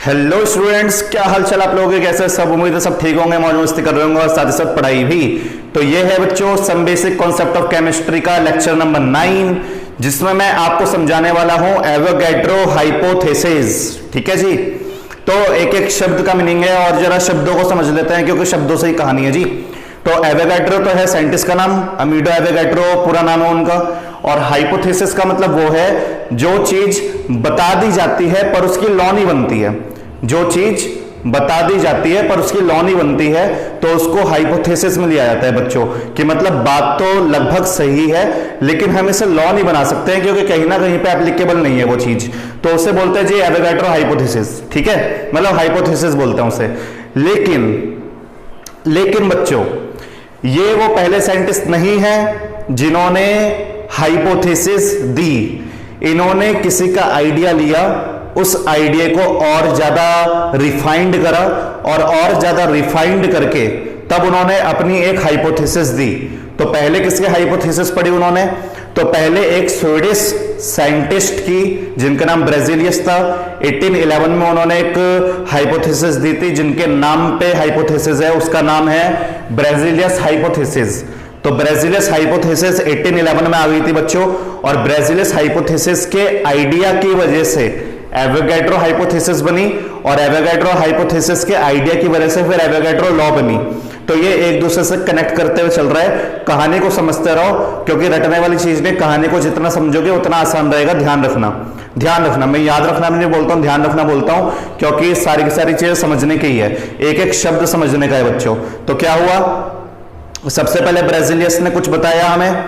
Hello students, क्या हालचाल आप लोगों के? कैसे सब? उम्मीद है सब ठीक होंगे, मौज मस्ती कर रहे होंगे और साथ ही साथ पढ़ाई भी। तो ये है बच्चों some basic concept of chemistry का लेक्चर नंबर 9, जिसमें मैं आपको समझाने वाला हूं एवोगैड्रो हाइपोथेसिस। ठीक है जी। तो एक एक शब्द का मीनिंग है और जरा शब्दों को समझ लेते हैं क्योंकि शब्दों से ही कहानी है जी। तो एवोगैड्रो तो है साइंटिस्ट का नाम, अमीडो एवोगैड्रो पूरा नाम है उनका। और हाइपोथेसिस का मतलब वो है जो चीज बता दी जाती है पर उसकी लॉ नहीं बनती है। जो चीज बता दी जाती है पर उसकी लॉ नहीं बनती है तो उसको हाइपोथेसिस में लिया जाता है बच्चों। कि मतलब बात तो लगभग सही है लेकिन हम इसे लॉ नहीं बना सकते हैं क्योंकि कहीं ना कहीं पे एप्लीकेबल नहीं है वो चीज, तो उसे बोलते हैं जी एवोगैड्रो हाइपोथेसिस। ठीक है, मतलब हाइपोथेसिस बोलते हैं उसे। लेकिन बच्चों ये वो पहले साइंटिस्ट नहीं है जिन्होंने हाइपोथेसिस दी। इन्होंने किसी का आइडिया लिया, उस आइडिया को और ज्यादा रिफाइंड करा और ज्यादा रिफाइंड करके तब उन्होंने अपनी एक हाइपोथेसिस दी। तो पहले किसकी हाइपोथेसिस पढ़ी उन्होंने? तो पहले एक स्वीडिश साइंटिस्ट की जिनका नाम ब्रेजिलियस था। 1811 में उन्होंने एक हाइपोथेसिस दी थी जिनके नाम पे हाइपोथेसिस है, उसका नाम है ब्रेजिलियस हाइपोथेसिस। तो ब्रेजिलियस हाइपोथेसिस 1811 में आ गई थी बच्चों। और ब्रेजिलियस हाइपोथेसिस के आइडिया की वजह से एवोगैड्रो हाइपोथेसिस बनी और एवोगैड्रो हाइपोथेसिस के आइडिया की वजह से फिर एवोगैड्रो लॉ बनी। तो ये एक दूसरे से कनेक्ट करते हुए चल रहा है। कहानी को समझते रहो क्योंकि रटने वाली चीज ने, कहानी को जितना समझोगे उतना आसान रहेगा। ध्यान रखना, मैं याद रखना भी नहीं बोलता हूं, ध्यान रखना बोलता हूं क्योंकि सारी की सारी चीजें समझने की ही है, एक एक शब्द समझने का है बच्चों। तो क्या हुआ, सबसे पहले ब्रेजिलियस ने कुछ बताया हमें,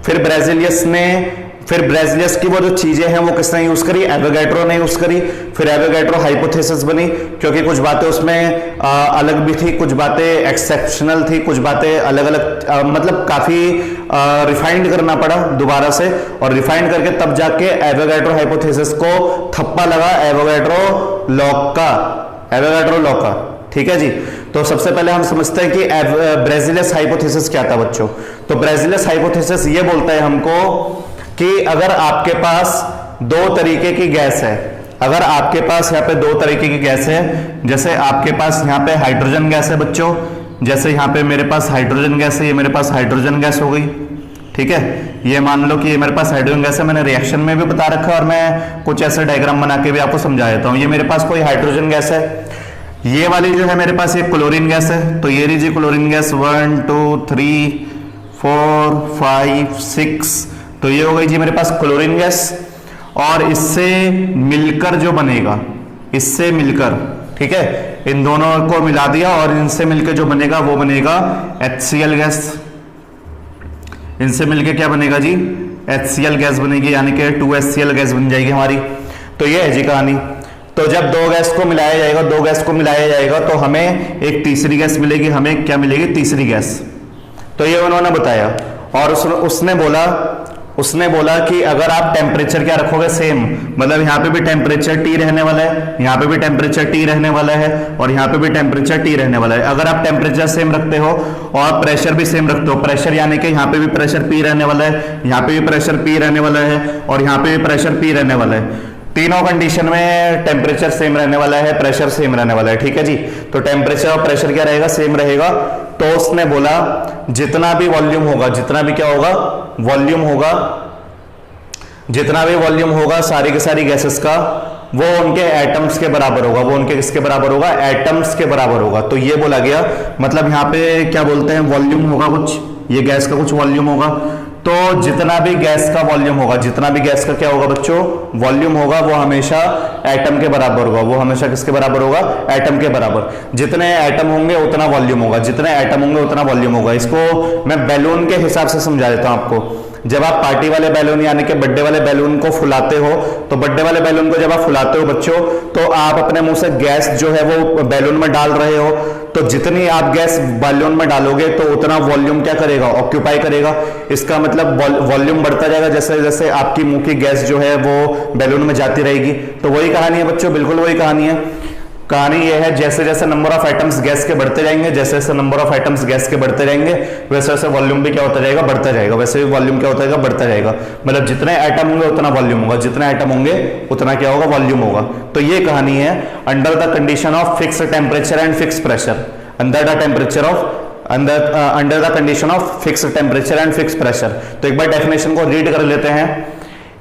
फिर ब्रेजिलियस की वो जो चीजें हैं वो किसने यूज करी? एवोगैड्रो ने यूज करी। फिर एवोगैड्रो हाइपोथेसिस बनी क्योंकि कुछ बातें उसमें अलग भी थी, कुछ बातें एक्सेप्शनल थी, कुछ बातें अलग अलग, मतलब काफी रिफाइंड करना पड़ा दोबारा से। और रिफाइंड करके तब जाके एवोगैड्रो हाइपोथेसिस को थप्पा लगा एवोगैड्रो लॉ का। ठीक है जी। तो सबसे पहले हम समझते हैं कि ब्रेजिलियस हाइपोथेसिस क्या था बच्चों। तो ब्रेजिलियस हाइपोथेसिस ये बोलता है हमको कि अगर आपके पास दो तरीके की गैस है, अगर आपके पास यहाँ पे दो तरीके की गैस है, जैसे आपके पास यहाँ पे हाइड्रोजन गैस है बच्चों, जैसे यहाँ पे मेरे पास हाइड्रोजन गैस है, ये मेरे पास हाइड्रोजन गैस हो गई। ठीक है, ये मान लो कि ये मेरे पास हाइड्रोजन गैस है, मैंने रिएक्शन में भी बता रखा है और मैं कुछ ऐसे डायग्राम बना के भी आपको समझा देता हूँ। ये मेरे पास कोई हाइड्रोजन गैस है, ये वाली जो है मेरे पास एक क्लोरीन गैस है। तो ये लीजिए क्लोरीन गैस 1 2 3 4 5 6, तो ये हो गई जी मेरे पास क्लोरीन गैस। और इससे मिलकर जो बनेगा, इससे मिलकर, ठीक है, इन दोनों को मिला दिया और इनसे मिलकर जो बनेगा वो बनेगा HCl गैस। इनसे मिलकर क्या बनेगा जी? HCl गैस बनेगी, यानी कि 2HCl गैस बन जाएगी हमारी। तो ये है जी कहानी। तो जब दो गैस को मिलाया जाएगा तो हमें एक तीसरी गैस मिलेगी। हमें क्या मिलेगी? तीसरी गैस। तो ये उन्होंने बताया। और उसने बोला कि अगर आप टेम्परेचर क्या रखोगे? सेम, मतलब यहाँ पे भी टेम्परेचर T रहने वाला है, यहाँ पे भी टेम्परेचर T रहने वाला है और यहाँ पे भी टेम्परेचर T रहने वाला है। अगर आप टेम्परेचर सेम रखते हो और प्रेशर भी सेम रखते हो, प्रेशर यानी कि यहाँ पे भी प्रेशर P रहने वाला है, यहाँ पे भी प्रेशर P रहने वाला है और यहाँ पे भी प्रेशर P रहने वाला है। तीनों कंडीशन में टेम्परेचर सेम रहने वाला है, प्रेशर सेम रहने वाला है। ठीक है जी। तो टेम्परेचर और प्रेशर क्या रहेगा? सेम रहेगा। तो उसने बोला जितना भी वॉल्यूम होगा, जितना भी वॉल्यूम होगा सारी की सारी गैसेस का, वो उनके एटम्स के बराबर होगा। वो उनके किसके बराबर होगा? एटम्स के बराबर होगा। तो ये बोला गया, मतलब यहाँ पे क्या बोलते हैं, वॉल्यूम होगा कुछ, ये गैस का कुछ वॉल्यूम होगा। तो जितना भी गैस का वॉल्यूम होगा, जितना भी गैस का क्या होगा बच्चों? वॉल्यूम होगा, वो हमेशा एटम के बराबर होगा। वो हमेशा किसके बराबर होगा? एटम के बराबर। जितने एटम होंगे उतना वॉल्यूम होगा, जितने एटम होंगे उतना वॉल्यूम होगा। इसको मैं बैलून के हिसाब से समझा देता हूं आपको। जब आप पार्टी वाले बैलून यानी कि बर्थडे वाले बैलून को फुलाते हो, तो बर्थडे वाले बैलून को जब आप फुलाते हो बच्चों, तो आप अपने मुंह से गैस जो है वो बैलून में डाल रहे हो। तो जितनी आप गैस बैलून में डालोगे तो उतना वॉल्यूम क्या करेगा? ऑक्यूपाई करेगा। इसका मतलब वॉल्यूम बढ़ता जाएगा जैसे जैसे आपकी मुंह की गैस जो है वो बैलून में जाती रहेगी। तो वही कहानी है बच्चों, बिल्कुल वही कहानी है। कहानी यह है, जैसे जैसे नंबर ऑफ एटम्स गैस के बढ़ते जाएंगे, जैसे जैसे नंबर ऑफ एटम्स गैस के बढ़ते जाएंगे, वैसे वैसे वॉल्यूम भी क्या होता जाएगा, बढ़ता जाएगा। वैसे भी वॉल्यूम क्या होता जाएगा, बढ़ता जाएगा। मतलब जितने एटम होंगे उतना वॉल्यूम होगा, जितने एटम होंगे उतना क्या होगा, वॉल्यूम होगा। तो ये कहानी है under the condition of fix temperature and fix pressure, under the condition of fix temperature and fix pressure. तो एक बार डेफिनेशन को रीड कर लेते हैं।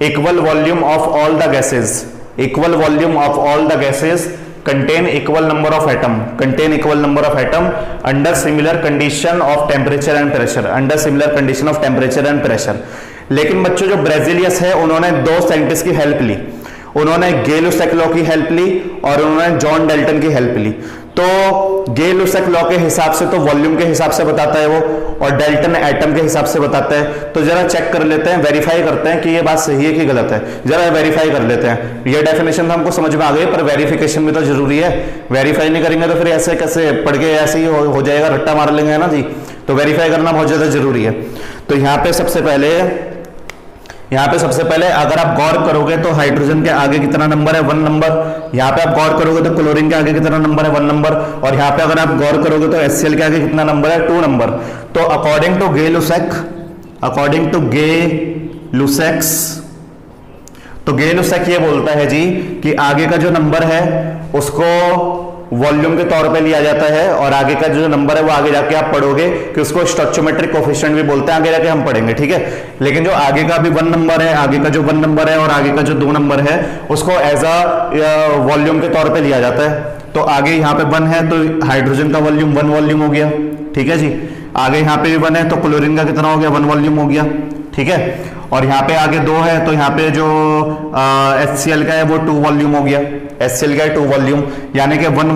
Equal volume of all the gases, equal volume of all the gases contain equal number of atom under similar condition of temperature and pressure, under similar condition of temperature and pressure। लेकिन बच्चों जो ब्रेजिलियस है उन्होंने दो scientist की help ली, उन्होंने गे-लुसैक law की help ली और उन्होंने जॉन डाल्टन की हेल्प ली। तो गे-लुसैक लॉ के हिसाब से तो वॉल्यूम के हिसाब से बताता है वो, और डाल्टन एटम के हिसाब से बताता है। तो जरा चेक कर लेते हैं, वेरीफाई करते हैं कि ये बात सही है कि गलत है। जरा वेरीफाई कर लेते हैं। ये डेफिनेशन तो हमको समझ में आ गई, पर वेरिफिकेशन भी तो जरूरी है। वेरीफाई नहीं करेंगे तो फिर ऐसे कैसे पढ़ के ऐसे ही हो जाएगा, रट्टा मार लेंगे, है ना जी। तो वेरीफाई करना बहुत ज्यादा जरूरी है। तो यहाँ पे सबसे पहले अगर आप गौर करोगे तो हाइड्रोजन के आगे कितना नंबर है, 1 नंबर। यहाँ पे आप गौर करोगे तो क्लोरीन के आगे कितना नंबर है, 1 नंबर। और यहाँ पे अगर आप गौर करोगे तो HCl के आगे कितना नंबर है, 2 नंबर। तो अकॉर्डिंग टू गे-लुसैक ये बोलता है जी कि आगे का जो नंबर है उसको वॉल्यूम के तौर पे लिया जाता है, और आगे का जो नंबर है वो आगे जाके आप पढ़ोगे कि उसको स्टोइचोमेट्रिक कोफिशिएंट भी बोलते हैं, आगे जाके हम पढ़ेंगे, ठीक है। लेकिन जो आगे का भी 1 नंबर है, आगे का जो 1 नंबर है और आगे का जो 2 नंबर है उसको एज अ वॉल्यूम के तौर पे लिया जाता है। तो आगे यहाँ पे 1 है तो हाइड्रोजन का वॉल्यूम 1 वॉल्यूम हो गया, ठीक है जी। आगे यहाँ पे भी 1 है तो क्लोरीन का कितना हो गया, 1 वॉल्यूम हो गया, ठीक है। और यहाँ पे आगे 2 है तो यहाँ पे जो HCl का है वो 2 वॉल्यूम हो गया, HCl का है 2 वॉल्यूम, यानी कि 1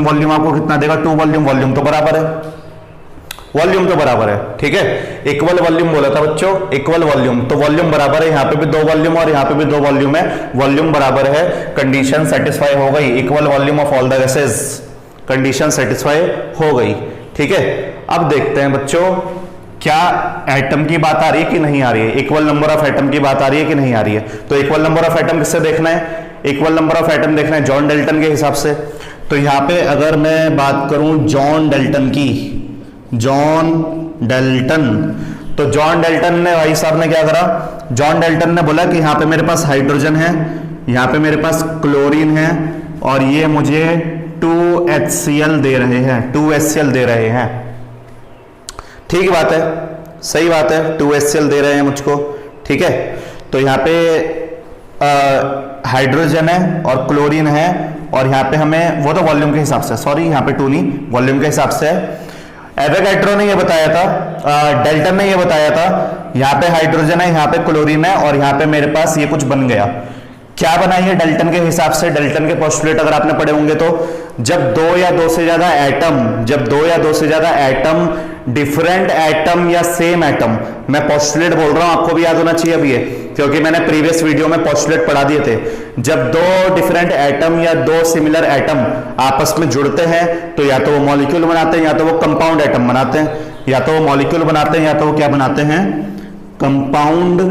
वॉल्यूम आपको कितना देगा, 2 वॉल्यूम तो बराबर है, वॉल्यूम तो बराबर है, ठीक है। इक्वल वॉल्यूम बोला था बच्चों, इक्वल वॉल्यूम, तो वॉल्यूम बराबर है। यहाँ पे भी 2 वॉल्यूम और यहाँ पे भी 2 वॉल्यूम है, वॉल्यूम बराबर है। कंडीशन सेटिस्फाई हो गई, equal volume of all the gases, condition satisfy हो गई, ठीक है। अब देखते हैं बच्चों क्या एटम की बात आ रही है कि नहीं आ रही है, इक्वल नंबर ऑफ एटम की बात आ रही है कि नहीं आ रही है। तो इक्वल नंबर ऑफ एटम किससे देखना है, इक्वल नंबर ऑफ एटम देखना है जॉन डाल्टन के हिसाब से। तो यहाँ पे अगर मैं बात करूं जॉन डाल्टन की, जॉन डाल्टन, तो जॉन डाल्टन ने, भाई साहब ने क्या करा, जॉन डाल्टन ने बोला कि यहाँ पे मेरे पास हाइड्रोजन है, यहाँ पे मेरे पास क्लोरीन है, और ये मुझे 2HCl दे रहे हैं, 2HCl दे रहे हैं, ठीक बात है, सही बात है, 2HCl दे रहे हैं मुझको, ठीक है। तो यहाँ पे हाइड्रोजन है और क्लोरीन है, और यहाँ पे हमें वो तो वॉल्यूम के हिसाब से, सॉरी यहाँ पे 2 नहीं, वॉल्यूम के हिसाब से। एवोगैड्रो ने ये बताया था, डाल्टन ने ये बताया था, यहाँ पे हाइड्रोजन है, यहाँ पे क्लोरीन है, और यहाँ पे मेरे पास ये कुछ बन गया। क्या बनाई है डाल्टन के हिसाब से, डाल्टन के पोस्टुलेट अगर आपने पढ़े होंगे तो, जब 2 या 2 से ज्यादा एटम, डिफरेंट एटम या सेम एटम, मैं पोस्टुलेट बोल रहा हूं, आपको भी याद होना चाहिए अभी ये, क्योंकि मैंने प्रीवियस वीडियो में पोस्टुलेट पढ़ा दिए थे। जब 2 डिफरेंट एटम या 2 सिमिलर एटम आपस में जुड़ते हैं तो या तो वो मॉलिक्यूल बनाते हैं या तो वो कंपाउंड एटम बनाते हैं, या तो वो मॉलिक्यूल बनाते हैं या तो वो क्या बनाते हैं, कंपाउंड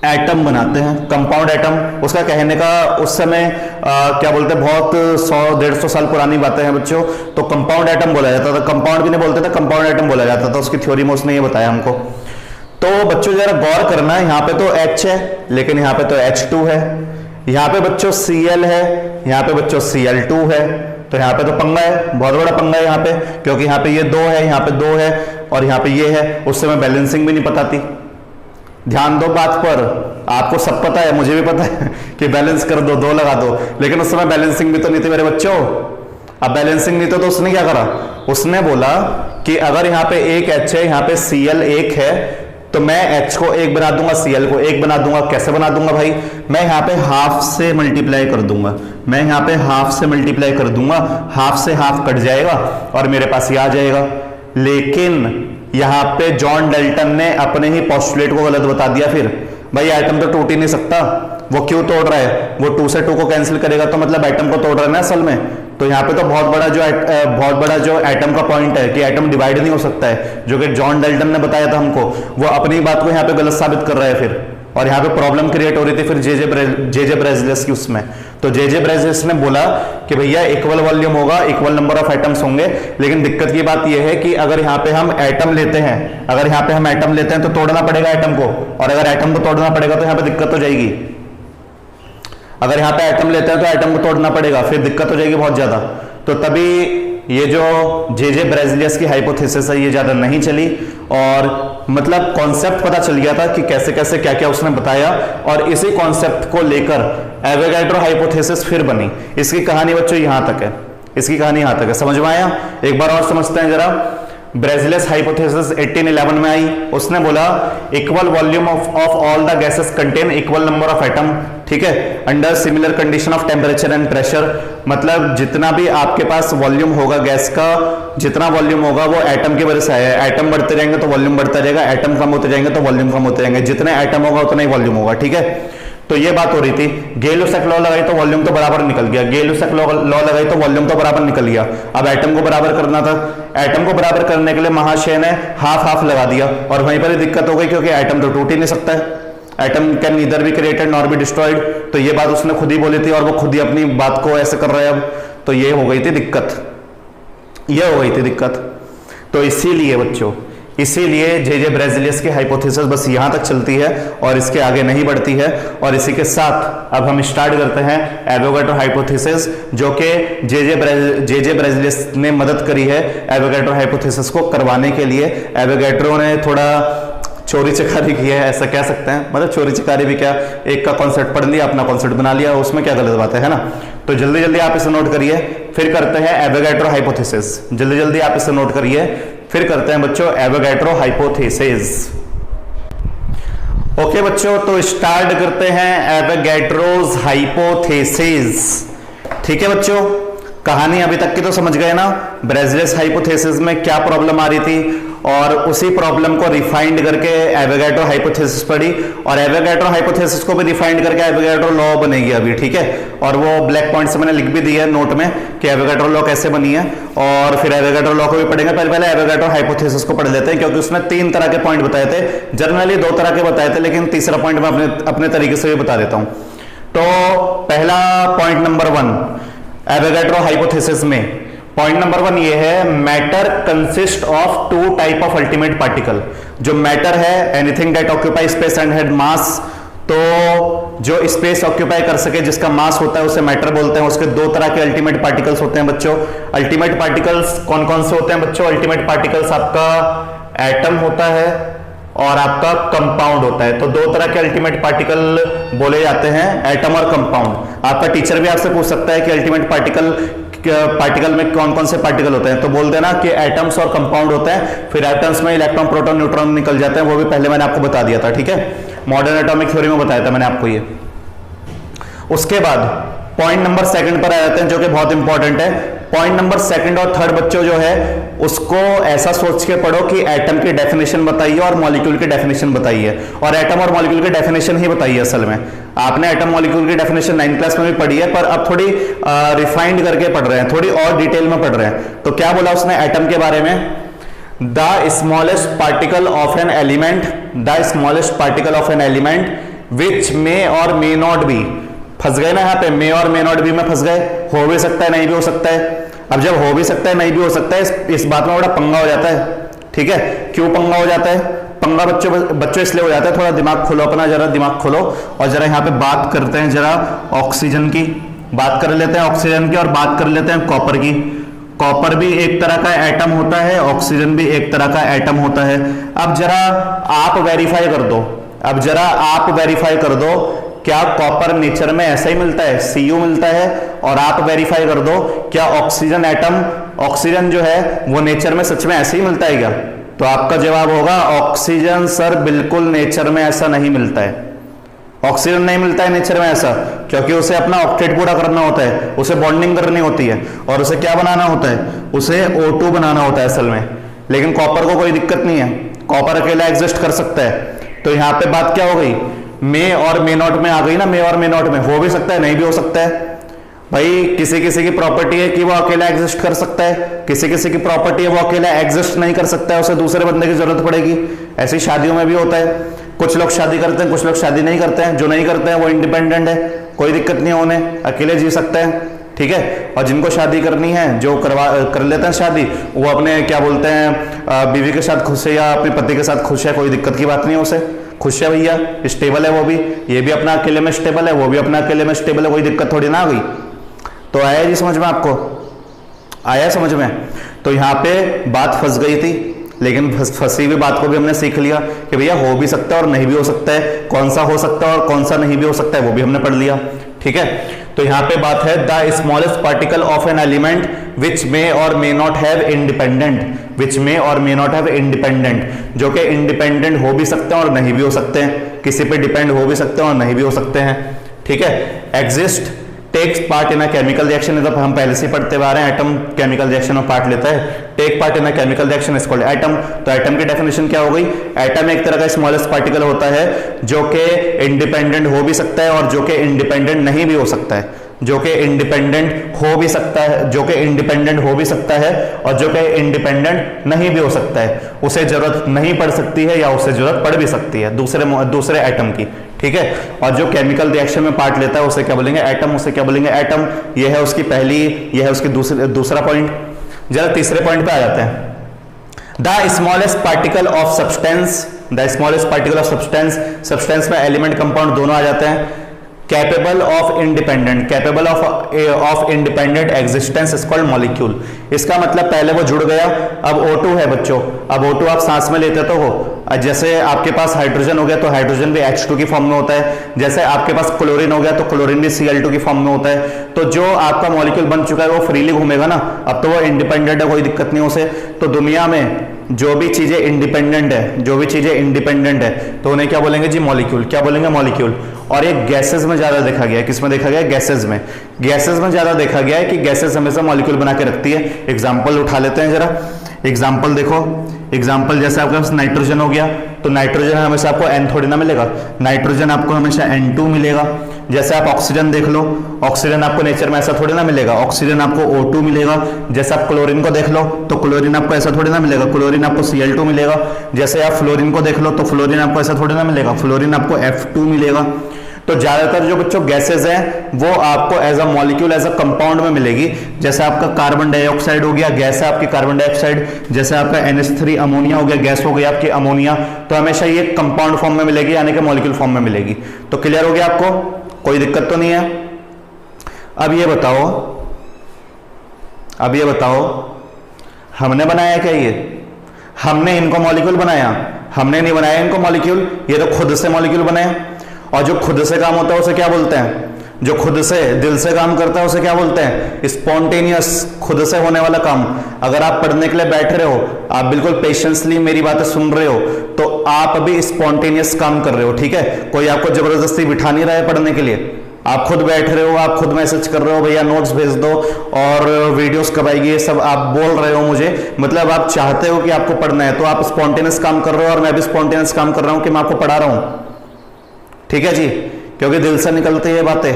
एटम बनाते हैं। कंपाउंड एटम, उसका कहने का उस समय क्या बोलते हैं, बहुत 100-150 साल पुरानी बातें हैं बच्चों। तो कंपाउंड एटम बोला जाता था, कंपाउंड भी नहीं बोलते थे, कंपाउंड एटम बोला जाता था, उसकी थ्योरी में उसने ये बताया हमको। तो बच्चों जरा गौर करना, यहाँ पे तो H है लेकिन यहाँ पे तो H2 है, यहाँ पे बच्चों Cl है, यहाँ पे बच्चों Cl2 है। तो यहाँ पे तो पंगा है, बहुत बड़ा पंगा है यहाँ पे, क्योंकि यहाँ पे ये 2 है, यहाँ पे 2 है और यहाँ पे ये है। उस समय बैलेंसिंग भी नहीं पता थी, ध्यान दो बात पर, आपको सब पता है, मुझे भी पता है कि बैलेंस कर दो, 2 लगा दो, लेकिन उस समय बैलेंसिंग भी तो नहीं थी मेरे बच्चों। अब बैलेंसिंग नहीं तो उसने क्या करा, उसने बोला कि अगर यहाँ पे एक H है, यहाँ पे Cl 1 है, तो मैं H को 1 बना दूंगा, Cl को 1 बना दूंगा। कैसे बना दूंगा भाई, मैं यहाँ पे हाफ से मल्टीप्लाई कर दूंगा, मैं यहाँ पे हाफ से मल्टीप्लाई कर दूंगा, हाफ से हाफ कट जाएगा और मेरे पास ये आ जाएगा। लेकिन यहाँ पे जॉन डाल्टन ने अपने ही पोस्टुलेट को गलत बता दिया। फिर भाई एटम तो टूट ही नहीं सकता, वो क्यों तोड़ रहा है, वो 2 से 2 को कैंसिल करेगा तो मतलब एटम को तोड़ रहा है ना असल में। तो यहाँ पे तो बहुत बड़ा जो एटम का पॉइंट है कि एटम डिवाइड नहीं हो सकता है, जो कि जॉन डाल्टन ने बताया था हमको, वो अपनी बात को यहाँ पे गलत साबित कर रहा है। फिर और यहाँ पे प्रॉब्लम क्रिएट हो रही थी फिर जे ब्रेजिलियस की उसमें। तो जे ब्रेजिलियस ने बोला कि भैया इक्वल वॉल्यूम होगा, इक्वल नंबर ऑफ एटम्स होंगे, लेकिन दिक्कत की बात यह है कि अगर यहाँ पे हम एटम लेते हैं, अगर यहाँ पे हम एटम लेते हैं तो तोड़ना पड़ेगा एटम को, और अगर एटम को तोड़ना पड़ेगा तो यहाँ पे दिक्कत हो जाएगी। अगर यहाँ पे एटम लेते हैं तो एटम को तोड़ना पड़ेगा, फिर दिक्कत हो जाएगी बहुत ज्यादा। तो तभी ये जो जे ब्रेजिलियस की हाइपोथेसिस है ये ज्यादा नहीं चली, और मतलब कॉन्सेप्ट पता चल गया था कि कैसे कैसे क्या क्या उसने बताया, और इसी कॉन्सेप्ट को लेकर एवोगैड्रो हाइपोथेसिस फिर बनी। इसकी कहानी बच्चों यहां तक है, इसकी कहानी यहां तक है, समझ में आया? एक बार और समझते हैं जरा। ब्रेजिलियस हाइपोथेसिस 1811 में आई। उसने बोला equal volume of all the gases contain equal number of atom, ठीक है, under similar condition of temperature and pressure. मतलब जितना भी आपके पास वॉल्यूम होगा गैस का, जितना वॉल्यूम होगा वो एटम की वजह से है। एटम बढ़ते जाएंगे तो वॉल्यूम बढ़ता रहेगा, एटम कम होते जाएंगे तो वॉल्यूम कम होते जाएंगे, जितने एटम होगा उतना ही वॉल्यूम होगा, ठीक है। तो ये बात हो रही थी। गेल-लुसाक लॉ लगाई तो वॉल्यूम तो बराबर निकल गया, गेल-लुसाक लॉ लगाई तो वॉल्यूम तो बराबर निकल गया। अब एटम को बराबर करना था, एटम को बराबर करने के लिए महाशय ने हाफ हाफ लगा दिया, और वहीं पर ही दिक्कत हो गई क्योंकि एटम तो टूट ही नहीं सकता है। Atom can neither be created nor be destroyed. तो ये बात उसने खुद ही बोली थी, और वो खुद ही अपनी बात को ऐसे कर रहे हैं अब। तो ये हो गई थी दिक्कत, ये हो गई थी दिक्कत। तो इसीलिए बच्चों, इसीलिए जे ब्रेजिलियस की हाइपोथेसिस बस यहां तक चलती है और इसके आगे नहीं बढ़ती है। और इसी के साथ अब हम स्टार्ट करते हैं एवोगैड्रो हाइपोथेसिस, जो कि जे ब्रेजिलियस ने मदद करी है एवोगैड्रो हाइपोथेसिस को करवाने के लिए। एवोगैड्रो ने थोड़ा चोरी चकारी की है, ऐसा कह सकते हैं। मतलब चोरी चकारी भी क्या, एक का कॉन्सेप्ट पढ़ लिया, अपना कॉन्सेप्ट बना लिया, उसमें क्या गलत बात है ना। तो जल्दी जल्दी आप इसे नोट करिए, फिर करते हैं एवोगैड्रो हाइपोथेसिस। जल्दी जल्दी आप इसे नोट करिए, फिर करते हैं बच्चों एवोगैड्रो हाइपोथेसिस। ओके बच्चों, तो स्टार्ट करते हैं एवोगैड्रोस हाइपोथेसिस। ठीक है बच्चों, कहानी अभी तक की तो समझ गए ना। ब्रेजिलियस हाइपोथेसिस में क्या प्रॉब्लम आ रही थी, और उसी प्रॉब्लम को रिफाइंड करके एवोगैड्रो हाइपोथेसिस पढ़ी, और एवोगैड्रो हाइपोथेसिस को भी रिफाइंड करके एवोगैड्रो लॉ बनेगी अभी, ठीक है। और वो ब्लैक पॉइंट से मैंने लिख भी दिया है नोट में कि एवोगैड्रो लॉ कैसे बनी है, और फिर एवोगैड्रो लॉ को भी पढ़ेंगे। पहले एवोगैड्रो हाइपोथेसिस को पढ़ लेते हैं, क्योंकि उसने 3 तरह के पॉइंट बताए थे। जनरली 2 तरह के बताए थे, लेकिन तीसरा पॉइंट मैं अपने तरीके से भी बता देता हूं। तो पहला पॉइंट नंबर 1 एवोगैड्रो हाइपोथेसिस में, पॉइंट नंबर 1 ये है, matter consist of 2 type of ultimate particle. जो मैटर है, anything that occupy space and had mass. तो जो स्पेस ऑक्यूपाई कर सके, जिसका मास होता है, उसे मैटर बोलते हैं। उसके 2 तरह के अल्टीमेट पार्टिकल्स होते हैं बच्चों। अल्टीमेट पार्टिकल्स कौन कौन से होते हैं बच्चों? अल्टीमेट पार्टिकल्स आपका एटम होता है और आपका कंपाउंड होता है। तो 2 तरह के अल्टीमेट पार्टिकल बोले जाते हैं, एटम और कंपाउंड। आपका टीचर भी आपसे पूछ सकता है कि अल्टीमेट पार्टिकल में कौन कौन से पार्टिकल होते हैं, तो बोल देना कि एटम्स और कंपाउंड होते हैं। फिर एटम्स में इलेक्ट्रॉन प्रोटॉन न्यूट्रॉन निकल जाते हैं, वो भी पहले मैंने आपको बता दिया था, ठीक है। मॉडर्न एटॉमिक थ्योरी में बताया था मैंने आपको ये। उसके बाद पॉइंट नंबर 2 पर आ जाते हैं, जो कि बहुत इंपॉर्टेंट है। पॉइंट नंबर 2 और 3 बच्चों जो है उसको ऐसा सोच के पढ़ो कि एटम की डेफिनेशन बताइए और मॉलिक्यूल की डेफिनेशन बताइए, और एटम और मॉलिक्यूल की डेफिनेशन ही बताइए। असल में आपने एटम मॉलिक्यूल की डेफिनेशन 9th क्लास में भी पढ़ी है, पर अब थोड़ी रिफाइंड करके पढ़ रहे हैं, थोड़ी और डिटेल में पढ़ रहे हैं। तो क्या बोला उसने एटम के बारे में? The smallest particle of an element, the smallest particle of an element which may or may not be. फंस गए ना यहाँ पे, मे और मे नॉट बी में फंस गए। हो भी सकता है, नहीं भी हो सकता है। अब जब हो भी सकता है, नहीं भी हो सकता है, इस बात में बड़ा पंगा हो जाता है, ठीक है। क्यों पंगा हो जाता है? पंगा बच्चों इसलिए हो जाता है, थोड़ा दिमाग खोलो अपना, जरा दिमाग खोलो और जरा यहाँ पे बात करते हैं, जरा ऑक्सीजन की बात कर लेते हैं, ऑक्सीजन की, और बात कर लेते हैं कॉपर की। कॉपर भी एक तरह का एटम होता है, ऑक्सीजन भी एक तरह का एटम होता है। अब जरा आप वेरीफाई कर दो, अब जरा आप वेरीफाई कर दो, क्या कॉपर नेचर में ऐसा ही मिलता है, Cu मिलता है? और आप वेरीफाई कर दो, क्या ऑक्सीजन एटम, ऑक्सीजन जो है वो नेचर में सच में ऐसे ही मिलता है क्या? तो आपका जवाब होगा ऑक्सीजन सर बिल्कुल नेचर में ऐसा नहीं मिलता है। ऑक्सीजन नहीं मिलता है नेचर में ऐसा, क्योंकि उसे अपना ऑक्टेट पूरा करना होता है, उसे बॉन्डिंग करनी होती है, और उसे क्या बनाना होता है? उसे O2 बनाना होता है असल में। लेकिन कॉपर को कोई दिक्कत नहीं है, कॉपर अकेला एग्जिस्ट कर सकता है। तो यहां पे बात क्या हो गई? मे और मे नॉट में आ गई ना, मे और मे नॉट में हो भी सकता है, नहीं भी हो सकता है। भाई किसी किसी की प्रॉपर्टी है कि वो अकेला एग्जिस्ट कर सकता है, किसी किसी की प्रॉपर्टी है वो अकेला एग्जिस्ट नहीं कर सकता है, उसे दूसरे बंदे की जरूरत पड़ेगी। ऐसी शादियों में भी होता है, कुछ लोग शादी करते हैं, कुछ लोग शादी नहीं करते हैं, जो नहीं करते हैं वो इंडिपेंडेंट है, कोई दिक्कत नहीं है, उन्हें अकेले जी सकते हैं, ठीक है। और जिनको शादी करनी है, जो कर लेते हैं शादी, वो अपने क्या बोलते हैं बीवी के साथ खुश है या अपने पति के साथ खुश है, कोई दिक्कत की बात नहीं है, उसे खुश है भैया, स्टेबल है वो भी, ये भी अपना अकेले में स्टेबल है, वो भी अपना अकेले में स्टेबल है, कोई दिक्कत थोड़ी ना आ गई। तो आया जी समझ में, आपको आया समझ में। तो यहाँ पे बात फंस गई थी, लेकिन फंसी हुई बात को भी हमने सीख लिया कि भैया हो भी सकता है और नहीं भी हो सकता है, कौन सा हो सकता है और कौन सा नहीं भी हो सकता है वो भी हमने पढ़ लिया, ठीक है। तो यहां पे बात है the smallest particle of an element which may or may not have independent, which may or may not have independent, जो कि इंडिपेंडेंट हो भी सकते हैं और नहीं भी हो सकते हैं, किसी पे डिपेंड हो भी सकते हैं और नहीं भी हो सकते हैं, ठीक है। Exist takes part in a chemical reaction, जब हम पहले से पढ़ते आ रहे हैं, एटम केमिकल रिएक्शन में पार्ट लेता है, take part in a chemical reaction is called atom. तो एटम की डेफिनेशन क्या हो गई, एटम एक तरह का स्मॉलेस्ट पार्टिकल होता है जो कि इंडिपेंडेंट हो भी सकता है और जो कि इंडिपेंडेंट नहीं भी हो सकता है, जो कि इंडिपेंडेंट हो भी सकता है, जो कि इंडिपेंडेंट हो भी सकता है और जो कि इंडिपेंडेंट नहीं भी हो सकता है, उसे जरूरत नहीं पड़ सकती है या उसे जरूरत पड़ भी सकती है दूसरे एटम की, ठीक है। और जो केमिकल रिएक्शन में पार्ट लेता है उसे क्या बोलेंगे, एटम, उसे क्या बोलेंगे, एटम। यह है उसकी पहली, यह है उसकी दूसरा पॉइंट। जरा तीसरे पॉइंट पे आ जाते हैं। The smallest particle of substance, the smallest particle of substance, substance में एलिमेंट कंपाउंड दोनों आ जाते हैं। Capable of independent, capable of independent existence is called molecule. इसका मतलब पहले वो जुड़ गया, अब O2 है बच्चों, अब O2 आप सांस में लेते तो हो, जैसे आपके पास हाइड्रोजन हो गया तो हाइड्रोजन भी H2 की फॉर्म में होता है, जैसे आपके पास क्लोरीन हो गया तो क्लोरीन भी Cl2 की फॉर्म में होता है। तो जो आपका मॉलिक्यूल बन चुका है वो फ्रीली घूमेगा ना, अब तो वो इंडिपेंडेंट है, कोई दिक्कत नहीं उसे। तो दुनिया में जो भी चीजें इंडिपेंडेंट है, जो भी चीजें इंडिपेंडेंट है तो उन्हें क्या बोलेंगे जी, मॉलिक्यूल, क्या बोलेंगे, मॉलिक्यूल। और ये गैसेस में ज्यादा देखा गया है, किसमें देखा गया है, गैसेस में, गैसेस में ज्यादा देखा गया है कि गैसेस हमेशा मॉलिक्यूल बना के रखती है। एग्जांपल उठा लेते हैं जरा, एग्जाम्पल देखो, एग्जाम्पल जैसे आपके पास नाइट्रोजन हो गया तो नाइट्रोजन हमेशा आपको N थोड़ी ना मिलेगा, नाइट्रोजन आपको हमेशा N2 मिलेगा। जैसे आप ऑक्सीजन देख लो, ऑक्सीजन आपको नेचर में ऐसा थोड़ी ना मिलेगा, ऑक्सीजन आपको O2 मिलेगा। जैसे आप क्लोरीन को देख लो तो क्लोरीन आपको ऐसा थोड़ी ना मिलेगा, क्लोरीन आपको Cl2 मिलेगा। जैसे आप फ्लोरीन को देख लो तो फ्लोरीन आपको ऐसा थोड़ी ना मिलेगा, फ्लोरीन आपको F2 मिलेगा। तो ज्यादातर जो बच्चों गैसेज हैं वो आपको as a molecule, as a compound में मिलेगी। जैसे आपका कार्बन डाइऑक्साइड हो गया, गैस है आपकी कार्बन डाइऑक्साइड। जैसे आपका NH3 अमोनिया हो गया, गैस हो गई आपकी अमोनिया। तो हमेशा ये कंपाउंड फॉर्म में मिलेगी, यानी कि मॉलिक्यूल फॉर्म में मिलेगी। तो क्लियर हो गया आपको, कोई दिक्कत तो नहीं है। अब ये बताओ हमने बनाया क्या, ये हमने इनको मॉलिक्यूल बनाया? हमने नहीं बनाया इनको मॉलिक्यूल, ये तो खुद से मॉलिक्यूल बनाए। और जो खुद से काम होता है उसे क्या बोलते हैं, जो खुद से दिल से काम करता है उसे क्या बोलते हैं, स्पॉन्टेनियस, खुद से होने वाला काम। अगर आप पढ़ने के लिए बैठ रहे हो, आप बिल्कुल पेशेंसली मेरी बातें सुन रहे हो, तो आप अभी स्पॉन्टेनियस काम कर रहे हो, ठीक है। कोई आपको जबरदस्ती बिठा नहीं रहा है पढ़ने के लिए, आप खुद बैठ रहे हो, आप खुद मैसेज कर रहे हो, भैया नोट्स भेज दो और वीडियोस कब आएगी, ये सब आप बोल रहे हो मुझे, मतलब आप चाहते हो कि आपको पढ़ना है, तो आप स्पॉन्टेनियस काम कर रहे हो और मैं भी स्पॉन्टेनियस काम कर रहा हूं कि मैं आपको पढ़ा रहा हूं, ठीक है जी। क्योंकि दिल से निकलती है बातें,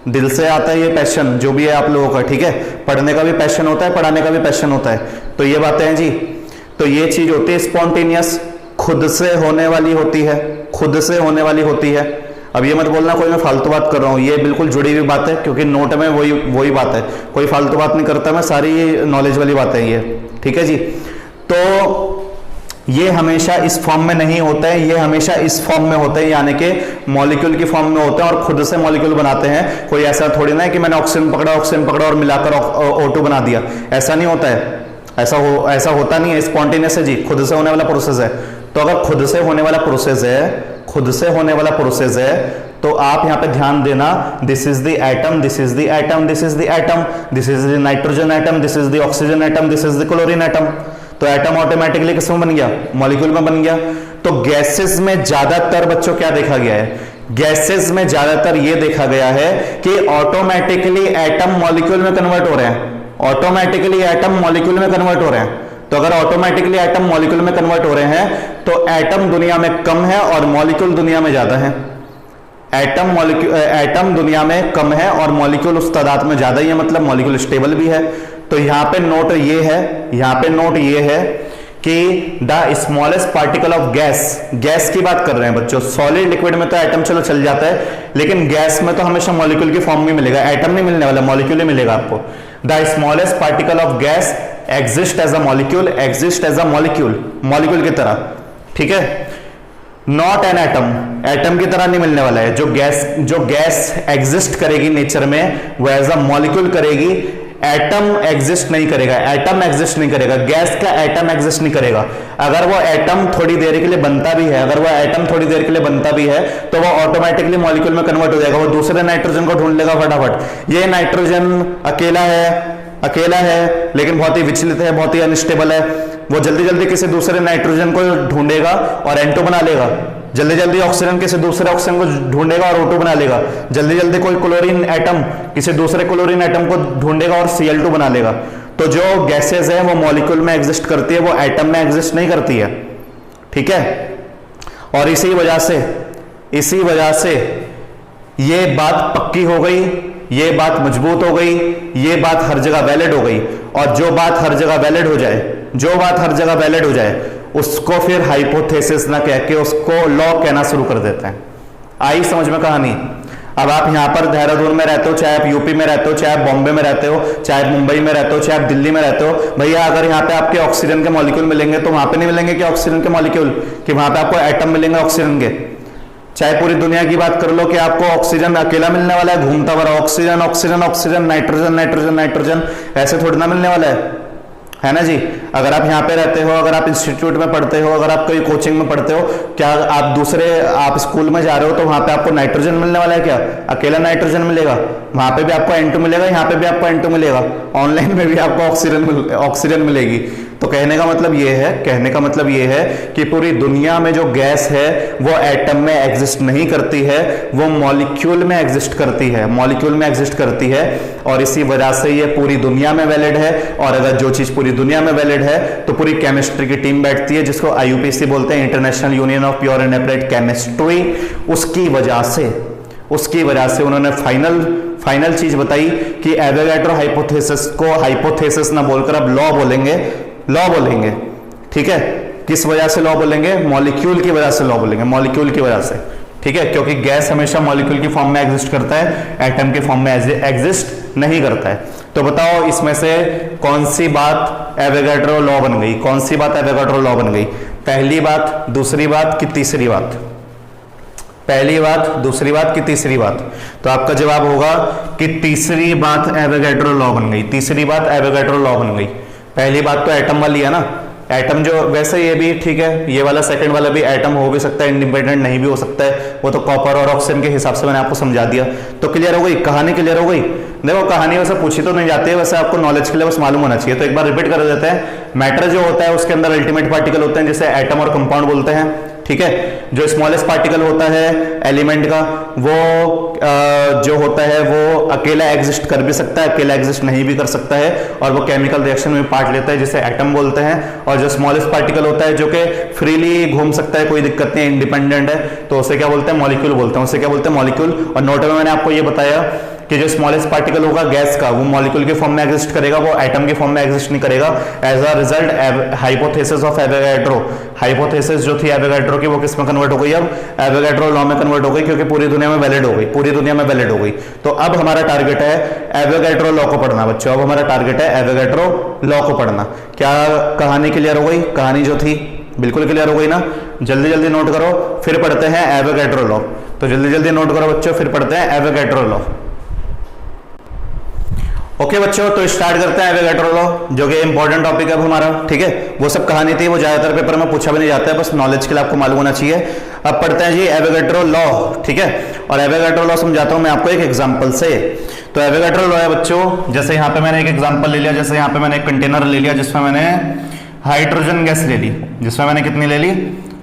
दिल से आता है ये पैशन जो भी है आप लोगों का, ठीक है। पढ़ने का भी पैशन होता है, पढ़ाने का भी पैशन होता है, तो ये बातें हैं जी। तो ये चीज होती है स्पॉन्टेनियस, खुद से होने वाली होती है, खुद से होने वाली होती है। अब ये मत बोलना कोई मैं फालतू बात कर रहा हूँ, ये बिल्कुल जुड़ी हुई बात है, क्योंकि नोट में वही बात है, कोई फालतू बात नहीं करता मैं, सारी नॉलेज वाली बातें ये, ठीक है जी। तो ये हमेशा इस फॉर्म में नहीं होता है, ये हमेशा इस फॉर्म में होते हैं, यानी कि मॉलिक्यूल की फॉर्म में होते हैं और खुद से मॉलिक्यूल बनाते हैं। कोई ऐसा थोड़ी ना है कि मैंने ऑक्सीजन पकड़ा और मिलाकर O2 बना दिया, ऐसा नहीं होता है, ऐसा होता नहीं है, स्पॉन्टेनियस है जी, खुद से होने वाला प्रोसेस है। तो अगर खुद से होने वाला प्रोसेस है, खुद से होने वाला प्रोसेस है, तो आप यहां पे ध्यान देना, this is the atom, this is the atom, this is the atom, this is the nitrogen atom, this is the oxygen atom, this is the chlorine atom. तो एटम ऑटोमेटिकली किसमें बन गया, मॉलिक्यूल में बन गया। तो गैसेस में ज्यादातर बच्चों क्या देखा गया है, गैसेस में ज्यादातर ये देखा गया है कि ऑटोमेटिकली एटम मॉलिक्यूल में कन्वर्ट हो रहे हैं, ऑटोमेटिकली एटम मॉलिक्यूल में कन्वर्ट हो रहे हैं। तो अगर ऑटोमेटिकली एटम मॉलिक्यूल में कन्वर्ट हो रहे हैं तो एटम दुनिया में कम है और मॉलिक्यूल दुनिया में ज्यादा है। एटम दुनिया में कम है और मॉलिक्यूल उस तादाद में ज्यादा ही है, मतलब मॉलिक्यूल स्टेबल भी है। तो यहां पे नोट ये है, यहां पे नोट ये है कि the smallest particle of gas, gas की बात कर रहे हैं बच्चों, सॉलिड लिक्विड में तो एटम चलो चल जाता है, लेकिन गैस में तो हमेशा मॉलिक्यूल की फॉर्म में मिलेगा, एटम नहीं मिलने वाला, मॉलिक्यूल ही मिलेगा आपको। The smallest particle of gas exist as a molecule, exist as a molecule, molecule की तरह, ठीक है, नॉट एन एटम, एटम की तरह नहीं मिलने वाला है। जो गैस एग्जिस्ट करेगी नेचर में वो एज अ मॉलिक्यूल करेगी, एटम एग्जिस्ट नहीं करेगा, एटम एग्जिस्ट नहीं करेगा, गैस का एटम एग्जिस्ट नहीं करेगा। अगर वो एटम थोड़ी देर के लिए बनता भी है, अगर वो एटम थोड़ी देर के लिए बनता भी है तो वो ऑटोमेटिकली मॉलिक्यूल में कन्वर्ट हो जाएगा, वो दूसरे नाइट्रोजन को ढूंढ लेगा फटाफट। ये नाइट्रोजन अकेला है लेकिन बहुत ही विचलित है, बहुत ही अनस्टेबल है, वो जल्दी जल्दी किसी दूसरे नाइट्रोजन को ढूंढेगा और N2 बना लेगा, जल्दी जल्दी ऑक्सीजन किसी दूसरे ऑक्सीजन को ढूंढेगा और O2 बना लेगा, जल्दी जल्दी कोई क्लोरीन एटम किसी दूसरे क्लोरीन एटम को ढूंढेगा और Cl2 बना लेगा। तो जो गैसेज है वो मॉलिक्यूल में एग्जिस्ट करती है, वो एटम में एग्जिस्ट नहीं करती है, ठीक है। और इसी वजह से ये बात पक्की हो गई, ये बात मजबूत हो गई, ये बात हर जगह वैलिड हो गई। और जो बात हर जगह वैलिड हो जाए उसको फिर हाइपोथेसिस ना कह के उसको लॉ कहना शुरू कर देते हैं। आई समझ में कहानी। अब आप यहां पर देहरादून में रहते हो, चाहे आप यूपी में रहते हो, चाहे आप बॉम्बे में रहते हो, चाहे आप मुंबई में रहते हो, चाहे आप दिल्ली में रहते हो, भैया अगर यहाँ पे आपके ऑक्सीजन के मॉलिक्यूल मिलेंगे तो वहां पे नहीं मिलेंगे कि ऑक्सीजन के मॉलिक्यूल, कि वहां पे आपको एटम मिलेंगे ऑक्सीजन के। चाहे पूरी दुनिया की बात कर लो कि आपको ऑक्सीजन अकेला मिलने वाला है, घूमता हुआ oxygen oxygen oxygen, nitrogen nitrogen nitrogen, ऐसे थोड़ी ना मिलने वाला है ना जी। अगर आप यहाँ पे रहते हो, अगर आप इंस्टीट्यूट में पढ़ते हो, अगर आप कोई कोचिंग में पढ़ते हो, क्या आप स्कूल में जा रहे हो तो वहां पे आपको नाइट्रोजन मिलने वाला है क्या? अकेला नाइट्रोजन मिलेगा? वहां पे भी आपको N2 मिलेगा, यहाँ पे भी आपको N2 मिलेगा, ऑनलाइन में भी आपको ऑक्सीजन मिलेगी। तो कहने का मतलब ये है कि पूरी दुनिया में जो गैस है वो एटम में एग्जिस्ट नहीं करती है, वो मॉलिक्यूल में एग्जिस्ट करती है, और इसी वजह से ये पूरी दुनिया में वैलिड है। और अगर जो चीज पूरी दुनिया में वैलिड है तो पूरी केमिस्ट्री की टीम बैठती है, जिसको IUPAC बोलते हैं, international union of pure and applied chemistry. उसकी वजह से उन्होंने फाइनल चीज बताई कि एवोगैड्रो हाइपोथेसिस को हाइपोथेसिस ना बोलकर अब लॉ बोलेंगे, ठीक है। किस वजह से लॉ बोलेंगे? मॉलिक्यूल की वजह से लॉ बोलेंगे, मॉलिक्यूल की वजह से, ठीक है, क्योंकि गैस हमेशा मॉलिक्यूल की फॉर्म में एग्जिस्ट करता है, एटम की फॉर्म में एग्जिस्ट नहीं करता है। तो बताओ इसमें से कौन सी बात एवोगैड्रो लॉ बन गई? पहली बात, दूसरी बात कि तीसरी बात? पहली बात, दूसरी बात कि तीसरी बात? तो आपका जवाब होगा कि तीसरी बात एवोगैड्रो लॉ बन गई। पहली बात तो एटम वाली है ना, एटम जो, वैसे ये भी ठीक है, ये वाला सेकंड वाला भी एटम हो भी सकता है, इंडिपेंडेंट नहीं भी हो सकता है, वो तो कॉपर और ऑक्सीजन के हिसाब से मैंने आपको समझा दिया। तो क्लियर हो गई कहानी? देखो कहानी वैसे पूछी तो नहीं जाती है, वैसे आपको नॉलेज के लिए बस मालूम होना चाहिए। तो एक बार रिपीट कर देते हैं। मैटर जो होता है उसके अंदर अल्टीमेट पार्टिकल होते हैं, जिसे एटम और कंपाउंड बोलते हैं, ठीक है। जो स्मॉलेस्ट पार्टिकल होता है एलिमेंट का, वो जो होता है वो अकेला एग्जिस्ट कर भी सकता है, अकेला एग्जिस्ट नहीं भी कर सकता है, और वो केमिकल रिएक्शन में पार्ट लेता है, जिसे एटम बोलते हैं। और जो स्मॉलेस्ट पार्टिकल होता है जो कि फ्रीली घूम सकता है, कोई दिक्कत नहीं, इंडिपेंडेंट है, तो उसे क्या बोलते हैं? मॉलिक्यूल बोलते हैं। और नोट में मैंने आपको ये बताया कि जो स्मॉलेस्ट पार्टिकल होगा गैस का, वो मॉलिक्यूल के फॉर्म में एग्जिस्ट करेगा, वो एटम के फॉर्म में एग्जिस्ट नहीं करेगा। As a result hypothesis of Avogadro, hypothesis जो थी एवोगैड्रो की, वो किस में कन्वर्ट हो गई? अब एवोगैड्रो लॉ में कन्वर्ट हो गई, क्योंकि पूरी दुनिया में वैलिड हो गई। तो अब हमारा टारगेट है एवोगैड्रो लॉ को पढ़ना बच्चों, अब हमारा टारगेट है एवोगैड्रो लॉ को पढ़ना। क्या कहानी क्लियर हो गई? कहानी जो थी बिल्कुल क्लियर हो गई ना? जल्दी नोट करो, फिर पढ़ते हैं एवोगैड्रो लॉ। तो जल्दी नोट करो बच्चों, फिर पढ़ते हैं एवोगैड्रो लॉ। ओके बच्चों, तो स्टार्ट करते हैं एवोगैड्रो लॉ, जो कि इंपॉर्टेंट टॉपिक है हमारा, ठीक है। वो सब कहानी थी, वो ज्यादातर पेपर में पूछा भी नहीं जाता है, बस नॉलेज के लिए आपको मालूम होना चाहिए। अब पढ़ते हैं जी एवोगैड्रो लॉ, ठीक है। और एवोगैड्रो लॉ समझाता हूं मैं आपको एक एग्जांपल से। तो एवोगैड्रो लॉ है बच्चों, जैसे यहाँ पे मैंने एक एग्जांपल ले लिया, जैसे यहाँ पे मैंने एक कंटेनर ले लिया जिसमें मैंने हाइड्रोजन गैस ले ली, जिसमें मैंने कितनी ले ली?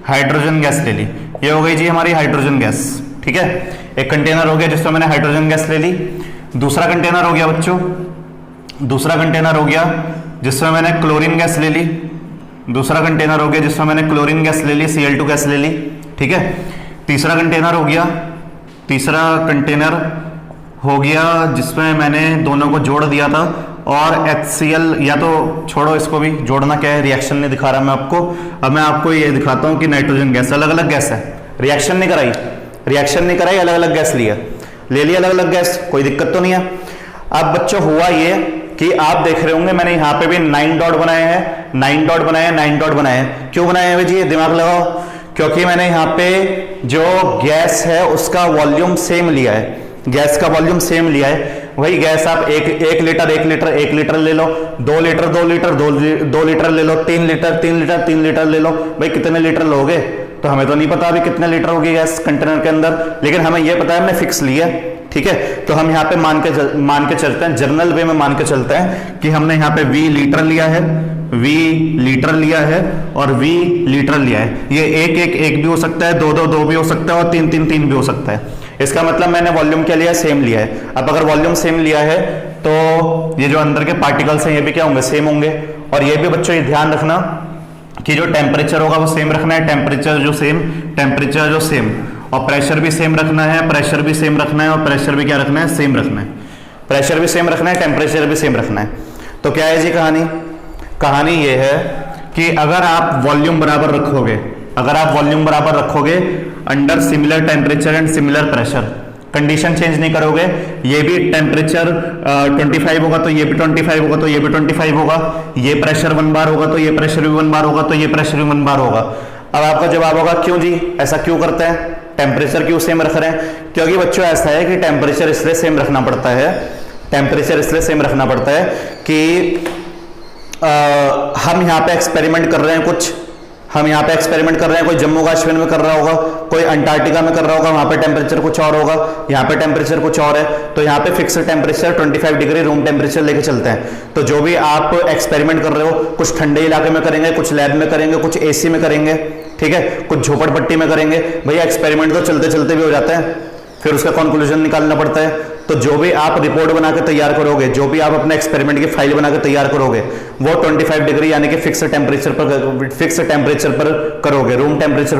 हाइड्रोजन गैस ले ली। ये हो गई जी हमारी हाइड्रोजन गैस, ठीक है। एक कंटेनर हो गया जिसमें मैंने हाइड्रोजन गैस ले ली। दूसरा कंटेनर हो गया बच्चों, जिसमें मैंने क्लोरीन गैस ले ली। दूसरा कंटेनर हो गया जिसमें मैंने क्लोरीन गैस ले ली, Cl2 गैस ले ली, ठीक है। तीसरा कंटेनर हो गया जिसमें मैंने दोनों को जोड़ दिया था, और HCl, या तो छोड़ो इसको भी जोड़ना क्या है, रिएक्शन नहीं दिखा रहा मैं आपको। अब मैं आपको ये दिखाता हूं कि नाइट्रोजन गैस अलग अलग गैस है, रिएक्शन नहीं कराई, अलग अलग गैस लिया, ले लिया अलग अलग गैस, कोई दिक्कत तो नहीं है। अब बच्चों हुआ ये कि आप देख रहे होंगे मैंने यहां पे भी 9 डॉट बनाए हैं, 9 डॉट बनाए हैं। क्यों बनाए हैं जी, दिमाग लगाओ, क्योंकि मैंने यहाँ पे जो गैस है उसका वॉल्यूम सेम लिया है, गैस का वॉल्यूम सेम लिया है। वही गैस आप एक लीटर ले लो, 2 लीटर ले लो, 3 लीटर ले लो। भाई कितने लीटर लोगे तो हमें तो नहीं पता अभी कितने लीटर होगी गैस कंटेनर के अंदर, लेकिन हमें यह पता है हमने फिक्स लिया, ठीक है। तो हम यहाँ पे मान के चलते हैं, जनरल वे में मान के चलते हैं कि हमने यहाँ पे V लीटर लिया है, V लीटर लिया है और V लीटर लिया है। ये एक भी हो सकता है, दो भी हो सकता है और तीन भी हो सकता है। इसका मतलब मैंने वॉल्यूम क्या लिया है, सेम लिया है। अब अगर वॉल्यूम सेम लिया है तो ये जो अंदर के पार्टिकल्स हैं ये भी क्या होंगे, सेम होंगे। और ये भी बच्चों ये ध्यान रखना कि जो टेम्परेचर होगा वो सेम रखना है, टेम्परेचर जो सेम, और प्रेशर भी सेम रखना है, और प्रेशर भी क्या रखना है, सेम रखना है। प्रेशर भी सेम रखना है, टेम्परेचर भी सेम रखना है। तो क्या है जी कहानी ये है कि अगर आप वॉल्यूम बराबर रखोगे under similar temperature and similar pressure, condition change नहीं करोगे, ये भी टेम्परेचर 25 होगा तो ये भी 25 होगा तो ये भी 25 होगा, ये प्रेशर 1 बार होगा तो ये प्रेशर भी 1 बार होगा तो ये प्रेशर भी 1 बार होगा। अब आपका जवाब होगा क्यों जी, ऐसा क्यों करते हैं, टेम्परेचर क्यों सेम रख रहे हैं? क्योंकि बच्चों ऐसा है कि टेम्परेचर इसलिए सेम रखना पड़ता है कि हम यहाँ पे एक्सपेरिमेंट कर रहे हैं कोई जम्मू कश्मीर में कर रहा होगा, कोई अंटार्कटिका में कर रहा होगा, वहां पे टेम्परेचर कुछ और होगा, यहाँ पे टेम्परेचर कुछ और है। तो यहाँ पे fix temperature 25 degree room temperature लेके चलते हैं। तो जो भी आप एक्सपेरिमेंट कर रहे हो, कुछ ठंडे इलाके में करेंगे, कुछ लैब में करेंगे, कुछ AC में करेंगे, ठीक है, कुछ झोपड़पट्टी में करेंगे, भैया एक्सपेरिमेंट तो चलते चलते भी हो जाता है, फिर उसका कंक्लूजन निकालना पड़ता है। तो जो भी आप रिपोर्ट बना के तैयार करोगे, जो भी आप अपने एक्सपेरिमेंट की फाइल बना के तैयार करोगे, वो 25 डिग्री यानी कि फिक्स टेम्परेचर पर करोगे, रूम टेम्परेचर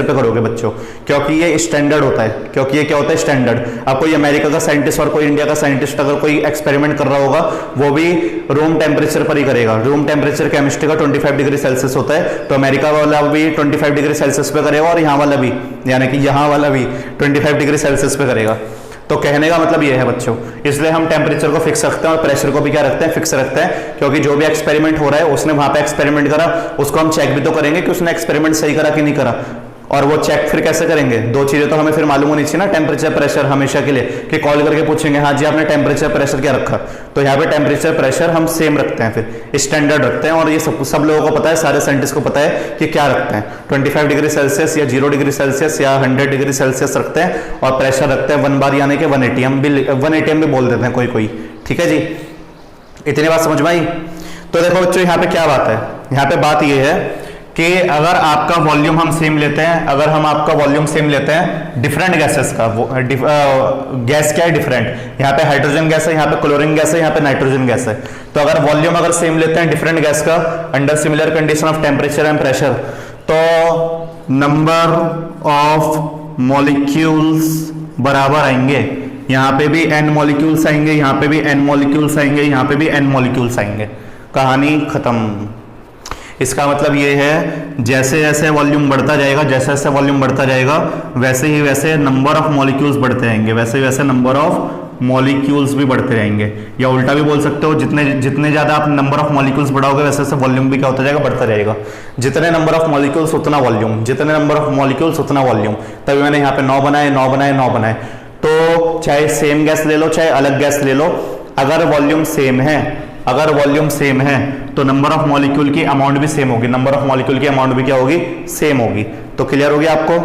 पे करोगे बच्चों, क्योंकि ये स्टैंडर्ड होता है। क्योंकि ये क्या होता है, स्टैंडर्ड। अब कोई अमेरिका का साइंटिस्ट और कोई इंडिया का साइंटिस्ट अगर कोई एक्सपेरिमेंट कर रहा होगा, वो भी रूम टेम्परेचर पर ही करेगा। रूम टेम्परेचर केमिस्ट्री का 25 डिग्री सेल्सियस होता है, तो अमेरिका वाला भी 25 डिग्री सेल्सियस पे करेगा और यहाँ वाला भी, यानी कि यहाँ वाला भी 25 डिग्री सेल्सियस पे करेगा। तो कहने का मतलब ये है बच्चों, इसलिए हम टेम्परेचर को फिक्स रखते हैं और प्रेशर को भी क्या रखते हैं, फिक्स रखते हैं। क्योंकि जो भी एक्सपेरिमेंट हो रहा है, उसने वहां पे एक्सपेरिमेंट करा, उसको हम चेक भी तो करेंगे कि उसने एक्सपेरिमेंट सही करा कि नहीं करा। और वो चेक फिर कैसे करेंगे, 2 चीजें तो हमें फिर मालूम होनी चाहिए ना, टेम्परेचर प्रेशर हमेशा के लिए, कि कॉल करके पूछेंगे हाँ जी आपने टेम्परेचर प्रेशर क्या रखा, तो यहाँ पे टेम्परेचर प्रेशर हम सेम रखते हैं, फिर स्टैंडर्ड रखते हैं। और ये सब लोगों को पता है, सारे साइंटिस्ट को पता है कि क्या रखते हैं, 25 डिग्री सेल्सियस या 0 डिग्री सेल्सियस या 100 डिग्री सेल्सियस रखते हैं, और प्रेशर रखते हैं 1 बार यानी कि 1 ATM भी बोल देते हैं कोई, ठीक है जी। इतनी बात समझ में आई? तो देखो बच्चों यहाँ पे क्या बात है, यहाँ पे बात ये है कि अगर आपका वॉल्यूम हम सेम लेते हैं, डिफरेंट गैसेस का, गैस क्या है, डिफरेंट, यहाँ पे हाइड्रोजन गैस है, यहाँ पे क्लोरीन गैस है, यहाँ पे नाइट्रोजन गैस है। तो अगर वॉल्यूम अगर सेम लेते हैं डिफरेंट गैस का under similar condition of temperature and pressure, तो नंबर ऑफ मॉलिक्यूल्स बराबर आएंगे। यहाँ पे भी n मॉलिक्यूल्स आएंगे, यहाँ पे भी n मॉलिक्यूल्स आएंगे, यहाँ पे भी n मॉलिक्यूल्स आएंगे, कहानी खत्म। इसका मतलब ये है जैसे जैसे वॉल्यूम बढ़ता जाएगा, वैसे ही वैसे नंबर ऑफ मॉलिक्यूल्स बढ़ते रहेंगे, वैसे नंबर ऑफ मॉलिक्यूल्स भी बढ़ते रहेंगे। या उल्टा भी बोल सकते हो, जितने ज्यादा आप नंबर ऑफ मॉलिक्यूल्स बढ़ाओगे, वैसे वैसे वॉल्यूम भी क्या होता जाएगा, बढ़ता रहेगा। जितने नंबर ऑफ मॉलिक्यूल्स उतना वॉल्यूम, तभी मैंने यहाँ पे 9 बनाए। तो चाहे सेम गैस ले लो, चाहे अलग गैस ले लो, अगर वॉल्यूम सेम है तो नंबर ऑफ मॉलिक्यूल की अमाउंट भी सेम होगी, क्या होगी, सेम होगी। तो क्लियर हो गया आपको?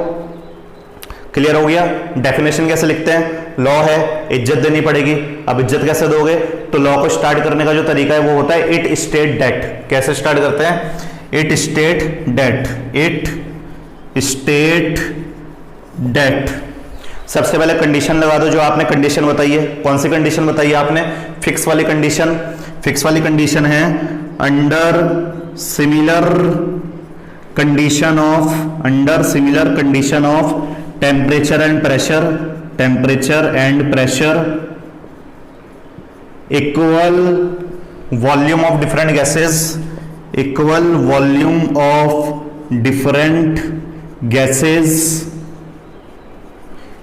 क्लियर हो गया? डेफिनेशन कैसे लिखते हैं, लॉ है, इज्जत देनी पड़ेगी। अब इज्जत कैसे दोगे, तो लॉ को स्टार्ट करने का जो तरीका है वो होता है इट स्टेट दैट। कैसे स्टार्ट करते हैं, इट स्टेट दैट। सबसे पहले कंडीशन लगा दो, जो आपने कंडीशन बताई है। कौन सी कंडीशन बताई है आपने, फिक्स वाली कंडीशन है under similar condition of temperature and pressure equal volume of different gases, equal volume of different gases,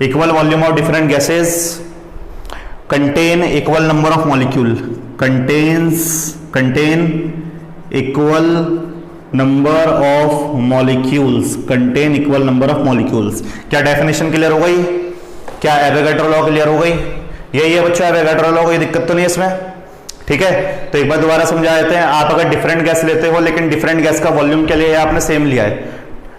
equal volume of different gases contain equal number of molecule, contain equal number of molecules, contain equal number of molecules. क्या definition clear हो गई? क्या Avogadro law clear हो गई? यही है बच्चों Avogadro law, कोई दिक्कत तो नहीं है इसमें, ठीक है। तो एक बार दोबारा समझा देते हैं। आप अगर डिफरेंट गैस लेते हो लेकिन डिफरेंट गैस का वॉल्यूम क्या लिया है आपने? सेम लिया है।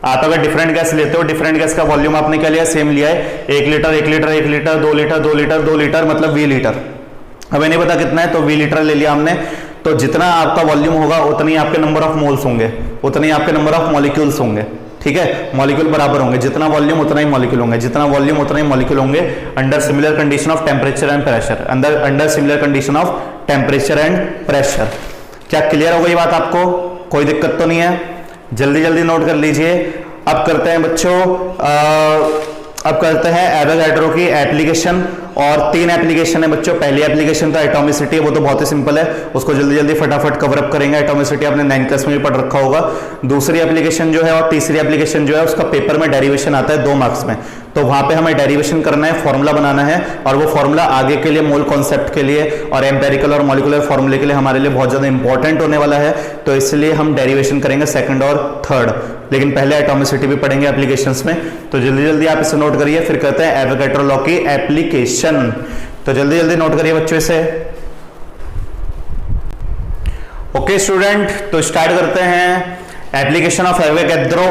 आप अगर डिफरेंट गैस लेते हो, डिफरेंट गैस का वॉल्यूम आपने क्या लिया? सेम लिया है। 1 litre 1 litre 1 litre 2 litre 2 litre 2 litre मतलब 20 लीटर। हमें नहीं पता कितना है तो 20 लीटर ले लिया हमने। तो जितना आपका वॉल्यूम होगा उतनी आपके नंबर ऑफ मोल्स होंगे, उतनी आपके नंबर ऑफ मॉलिक्यूल्स होंगे, ठीक है। मॉलिक्यूल बराबर होंगे, जितना वॉल्यूम उतना ही मॉलिक्यूल होंगे, जितना वॉल्यूम उतना ही मॉलिक्यूल होंगे under similar condition of temperature and pressure, under similar condition of temperature and pressure. क्या क्लियर हो गई बात आपको? कोई दिक्कत तो नहीं है? जल्दी जल्दी नोट कर लीजिए। अब करते हैं बच्चों, अब करते हैं एवोगैड्रो की एप्लीकेशन। और 3 एप्लीकेशन है बच्चों। पहली एप्लीकेशन तो एटॉमिसिटी है, वो तो बहुत ही सिंपल है, उसको जल्दी जल्दी फटाफट कवर अप करेंगे। एटॉमिसिटी आपने 9th क्लास में भी पढ़ रखा होगा। दूसरी एप्लीकेशन जो है और तीसरी एप्लीकेशन जो है उसका पेपर में डेरिवेशन आता है 2 मार्क्स में, तो वहां पे हमें डेरिवेशन करना है, फॉर्मूला बनाना है, और वो फॉर्मूला आगे के लिए मोल कॉन्सेप्ट के लिए और एम्पेरिकल और मॉलिक्यूलर फॉर्मूले के लिए हमारे लिए बहुत ज्यादा इंपॉर्टेंट होने वाला है। तो इसलिए हम डेरिवेशन करेंगे 2nd और 3rd, लेकिन पहले एटॉमिसिटी भी पढ़ेंगे एप्लीकेशंस में। तो जल्दी जल्दी आप इसे नोट करिए, फिर कहते हैं एवोगैड्रो लॉ की एप्लीकेशन। तो जल्दी जल्दी नोट करिए बच्चों इसे। ओके स्टूडेंट, तो स्टार्ट करते हैं एप्लीकेशन ऑफ एवोगैड्रो,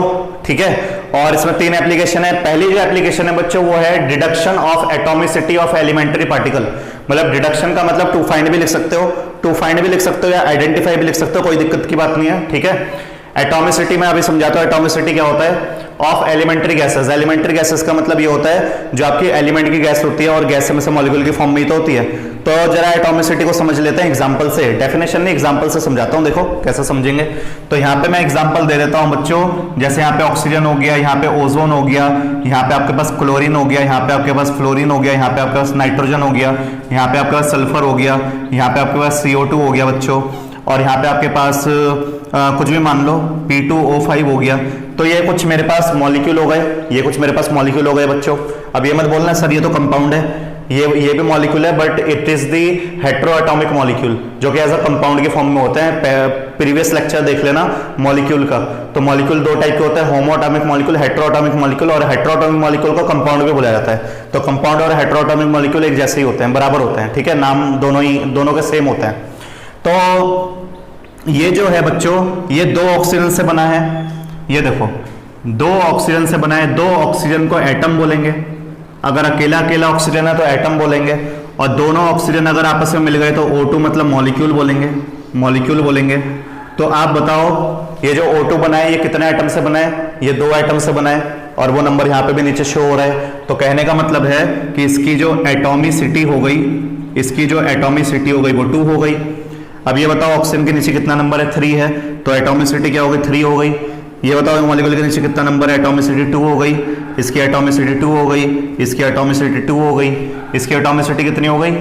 ठीक है। और इसमें 3 एप्लीकेशन है। पहली जो एप्लीकेशन है बच्चों वो है deduction of atomicity of elementary particle. मतलब डिडक्शन का मतलब टू फाइंड भी लिख सकते हो, टू फाइंड भी लिख सकते हो या आइडेंटिफाई भी लिख सकते हो, कोई दिक्कत की बात नहीं है, ठीक है। एटॉमिसिटी में अभी समझाता हूं एटॉमिसिटी क्या होता है। Of elementary gases, elementary gases का मतलब ये होता है जो आपकी एलिमेंट की गैस होती है और गैस में से मॉलिक्यूल की फॉर्म में ही तो होती है। तो जरा एटॉमिसिटी को समझ लेते हैं एग्जांपल से, डेफिनेशन नहीं एग्जांपल से समझाता हूं, देखो कैसे समझेंगे। तो यहाँ पे मैं एग्जांपल दे देता हूं बच्चों, जैसे यहाँ पे ऑक्सीजन हो गया, यहाँ पे ओजोन हो गया, यहाँ पे आपके पास क्लोरीन हो गया, यहाँ पे आपके पास फ्लोरीन हो गया, यहाँ पे आपके पास नाइट्रोजन हो गया, यहाँ पे आपके पास सल्फर हो गया, यहाँ पे आपके पास CO2 हो गया बच्चों, और यहाँ पे आपके पास कुछ भी मान लो P2O5 हो गया। तो ये कुछ मेरे पास मॉलिक्यूल हो गए, ये कुछ मेरे पास मॉलिक्यूल हो गए बच्चों। अब ये मत बोलना सर ये तो कंपाउंड है, ये भी मॉलिक्यूल है but it is the heteroatomic molecule, जो कि एज अ कंपाउंड के फॉर्म में होते हैं। प्रीवियस लेक्चर देख लेना मॉलिक्यूल का। तो मॉलिक्यूल 2 टाइप के होते हैं, होमोएटॉमिक मॉलिक्यूल, हेटेरोएटॉमिक मॉलिक्यूल। और हेटेरोएटॉमिक मॉलिक्यूल को कंपाउंड भी बोला जाता है। तो कंपाउंड और हेटेरोएटॉमिक मॉलिक्यूल एक जैसे ही होते हैं, बराबर होते हैं, ठीक है, नाम दोनों के सेम होते हैं। तो ये जो है बच्चों ये 2 ऑक्सीजन से बना है, ये देखो 2 ऑक्सीजन से बना है। 2 ऑक्सीजन को एटम बोलेंगे, अगर अकेला अकेला ऑक्सीजन है तो एटम बोलेंगे, और दोनों ऑक्सीजन अगर आपस में मिल गए तो O2 मतलब मॉलिक्यूल बोलेंगे, मॉलिक्यूल बोलेंगे। तो आप बताओ ये जो O2 बना है ये कितने एटम से बना है? ये 2 एटम से बना है, और वो नंबर यहाँ पे भी नीचे शो हो रहा है। तो कहने का मतलब है कि इसकी जो एटॉमिसिटी हो गई, इसकी जो एटॉमिसिटी हो गई वो 2 हो गई। अब ये बताओ ऑक्सीजन के नीचे कितना नंबर है? 3 है, तो एटॉमिसिटी क्या हो गई? 3 हो गई। ये बताओ मॉलिक्यूल के नीचे कितना नंबर है? एटॉमिसिटी 2 हो गई, इसकी एटॉमिसिटी 2 हो गई, इसकी एटॉमिसिटी 2 हो गई, इसकी एटॉमिसिटी कितनी हो गई?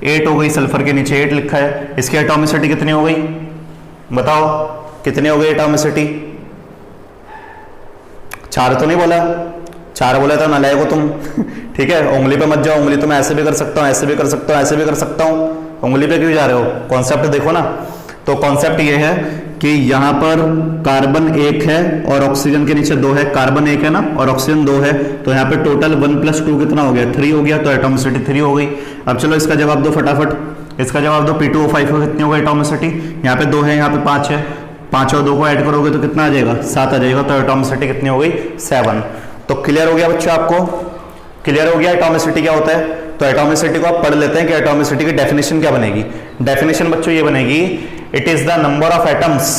8 हो गई। सल्फर के नीचे 8 लिखा है, इसकी एटॉमिसिटी कितनी हो गई? बताओ कितनी हो गई एटॉमिसिटी? 4 तो नहीं बोला? 4 बोला था नालायक हो तुम ठीक है, उंगली पे मत जाओ, उंगली तो मैं ऐसे भी कर सकता हूँ, ऐसे भी कर सकता हूँ, ऐसे भी कर सकता हूँ, उंगली पे क्यों जा रहे हो? कॉन्सेप्ट देखो ना। तो कॉन्सेप्ट ये है कि यहाँ पर कार्बन 1 है और ऑक्सीजन के नीचे 2 है, कार्बन 1 है ना और ऑक्सीजन 2 है, तो यहाँ पे टोटल 1 + 2 कितना हो गया? 3 हो गया, तो एटॉमिसिटी 3 हो गई। अब चलो इसका जवाब दो फटाफट, इसका जवाब दो। P2O5 को कितनी हो गई एटॉमिसिटी? यहाँ पे 2 है, यहाँ पे 5 है, 5 और 2 को ऐड करोगे तो कितना आ जाएगा? 7 आ जाएगा। तो एटॉमिसिटी कितनी हो गई? 7। तो क्लियर हो गया बच्चों, आपको क्लियर हो गया एटॉमिसिटी क्या होता है? तो एटॉमिसिटी को आप पढ़ लेते हैं कि एटॉमिसिटी की डेफिनेशन क्या बनेगी। डेफिनेशन बच्चों ये बनेगी, it is the number of atoms,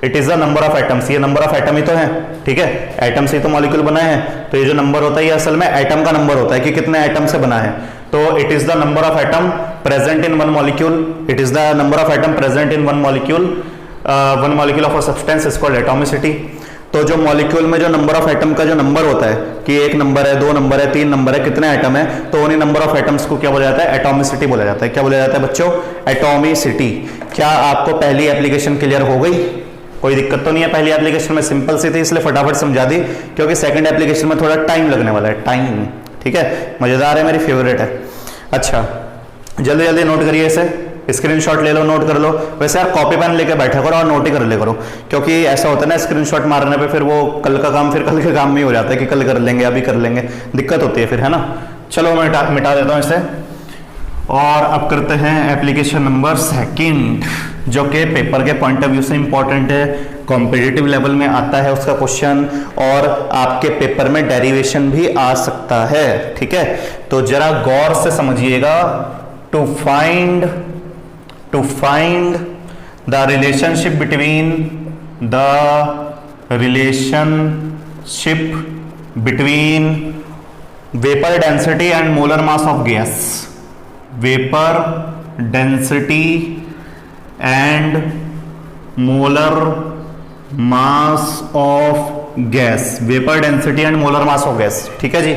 it is the number of atoms. ये नंबर ऑफ एटम ही तो है, ठीक है, एटम से ही तो मॉलिक्यूल बना है। तो ये जो नंबर होता है ये असल में एटम का नंबर होता है कि कितने एटम से बना है। तो it is the number of atom present in one molecule, it is the number of atom present in one molecule of a substance is called atomicity. तो तो जो मॉलिक्यूल में जो नंबर ऑफ एटम का जो नंबर होता है कि 1 नंबर है, 2 नंबर है, 3 नंबर है, कितने एटम है, तो उन्हीं नंबर ऑफ एटम्स को क्या बोला जाता है, एटॉमिसिटी बोला जाता है। क्या बोला जाता है बच्चों, एटॉमिसिटी। क्या आपको पहली एप्लीकेशन क्लियर हो गई? कोई दिक्कत तो नहीं है? पहली एप्लीकेशन में सिंपल सी थी इसलिए फटाफट समझा दी, क्योंकि सेकंड एप्लीकेशन में थोड़ा टाइम लगने वाला है, टाइम। ठीक है, मजेदार है, मेरी फेवरेट है। अच्छा, जल्दी जल्दी नोट करिए इसे, स्क्रीनशॉट ले लो, नोट कर लो। वैसे यार कॉपी पेन लेके बैठा करो और नोट ही कर ले करो, क्योंकि ऐसा होता है ना स्क्रीनशॉट मारने पे फिर वो कल का काम फिर कल के काम में हो जाता है कि कल कर लेंगे, अभी कर लेंगे, दिक्कत होती है फिर, है ना। चलो मैं मिटा देता हूँ इसे। और अब करते हैं एप्लीकेशन नंबर 2, जो कि पेपर के पॉइंट ऑफ व्यू से इंपॉर्टेंट है, कॉम्पिटिटिव लेवल में आता है उसका क्वेश्चन, और आपके पेपर में डेरिवेशन भी आ सकता है। ठीक है, तो जरा गौर से समझिएगा। To find the relationship between vapour density and molar mass of gas. Vapour density and molar mass of gas. Vapour density and molar mass of gas. ठीक है जी।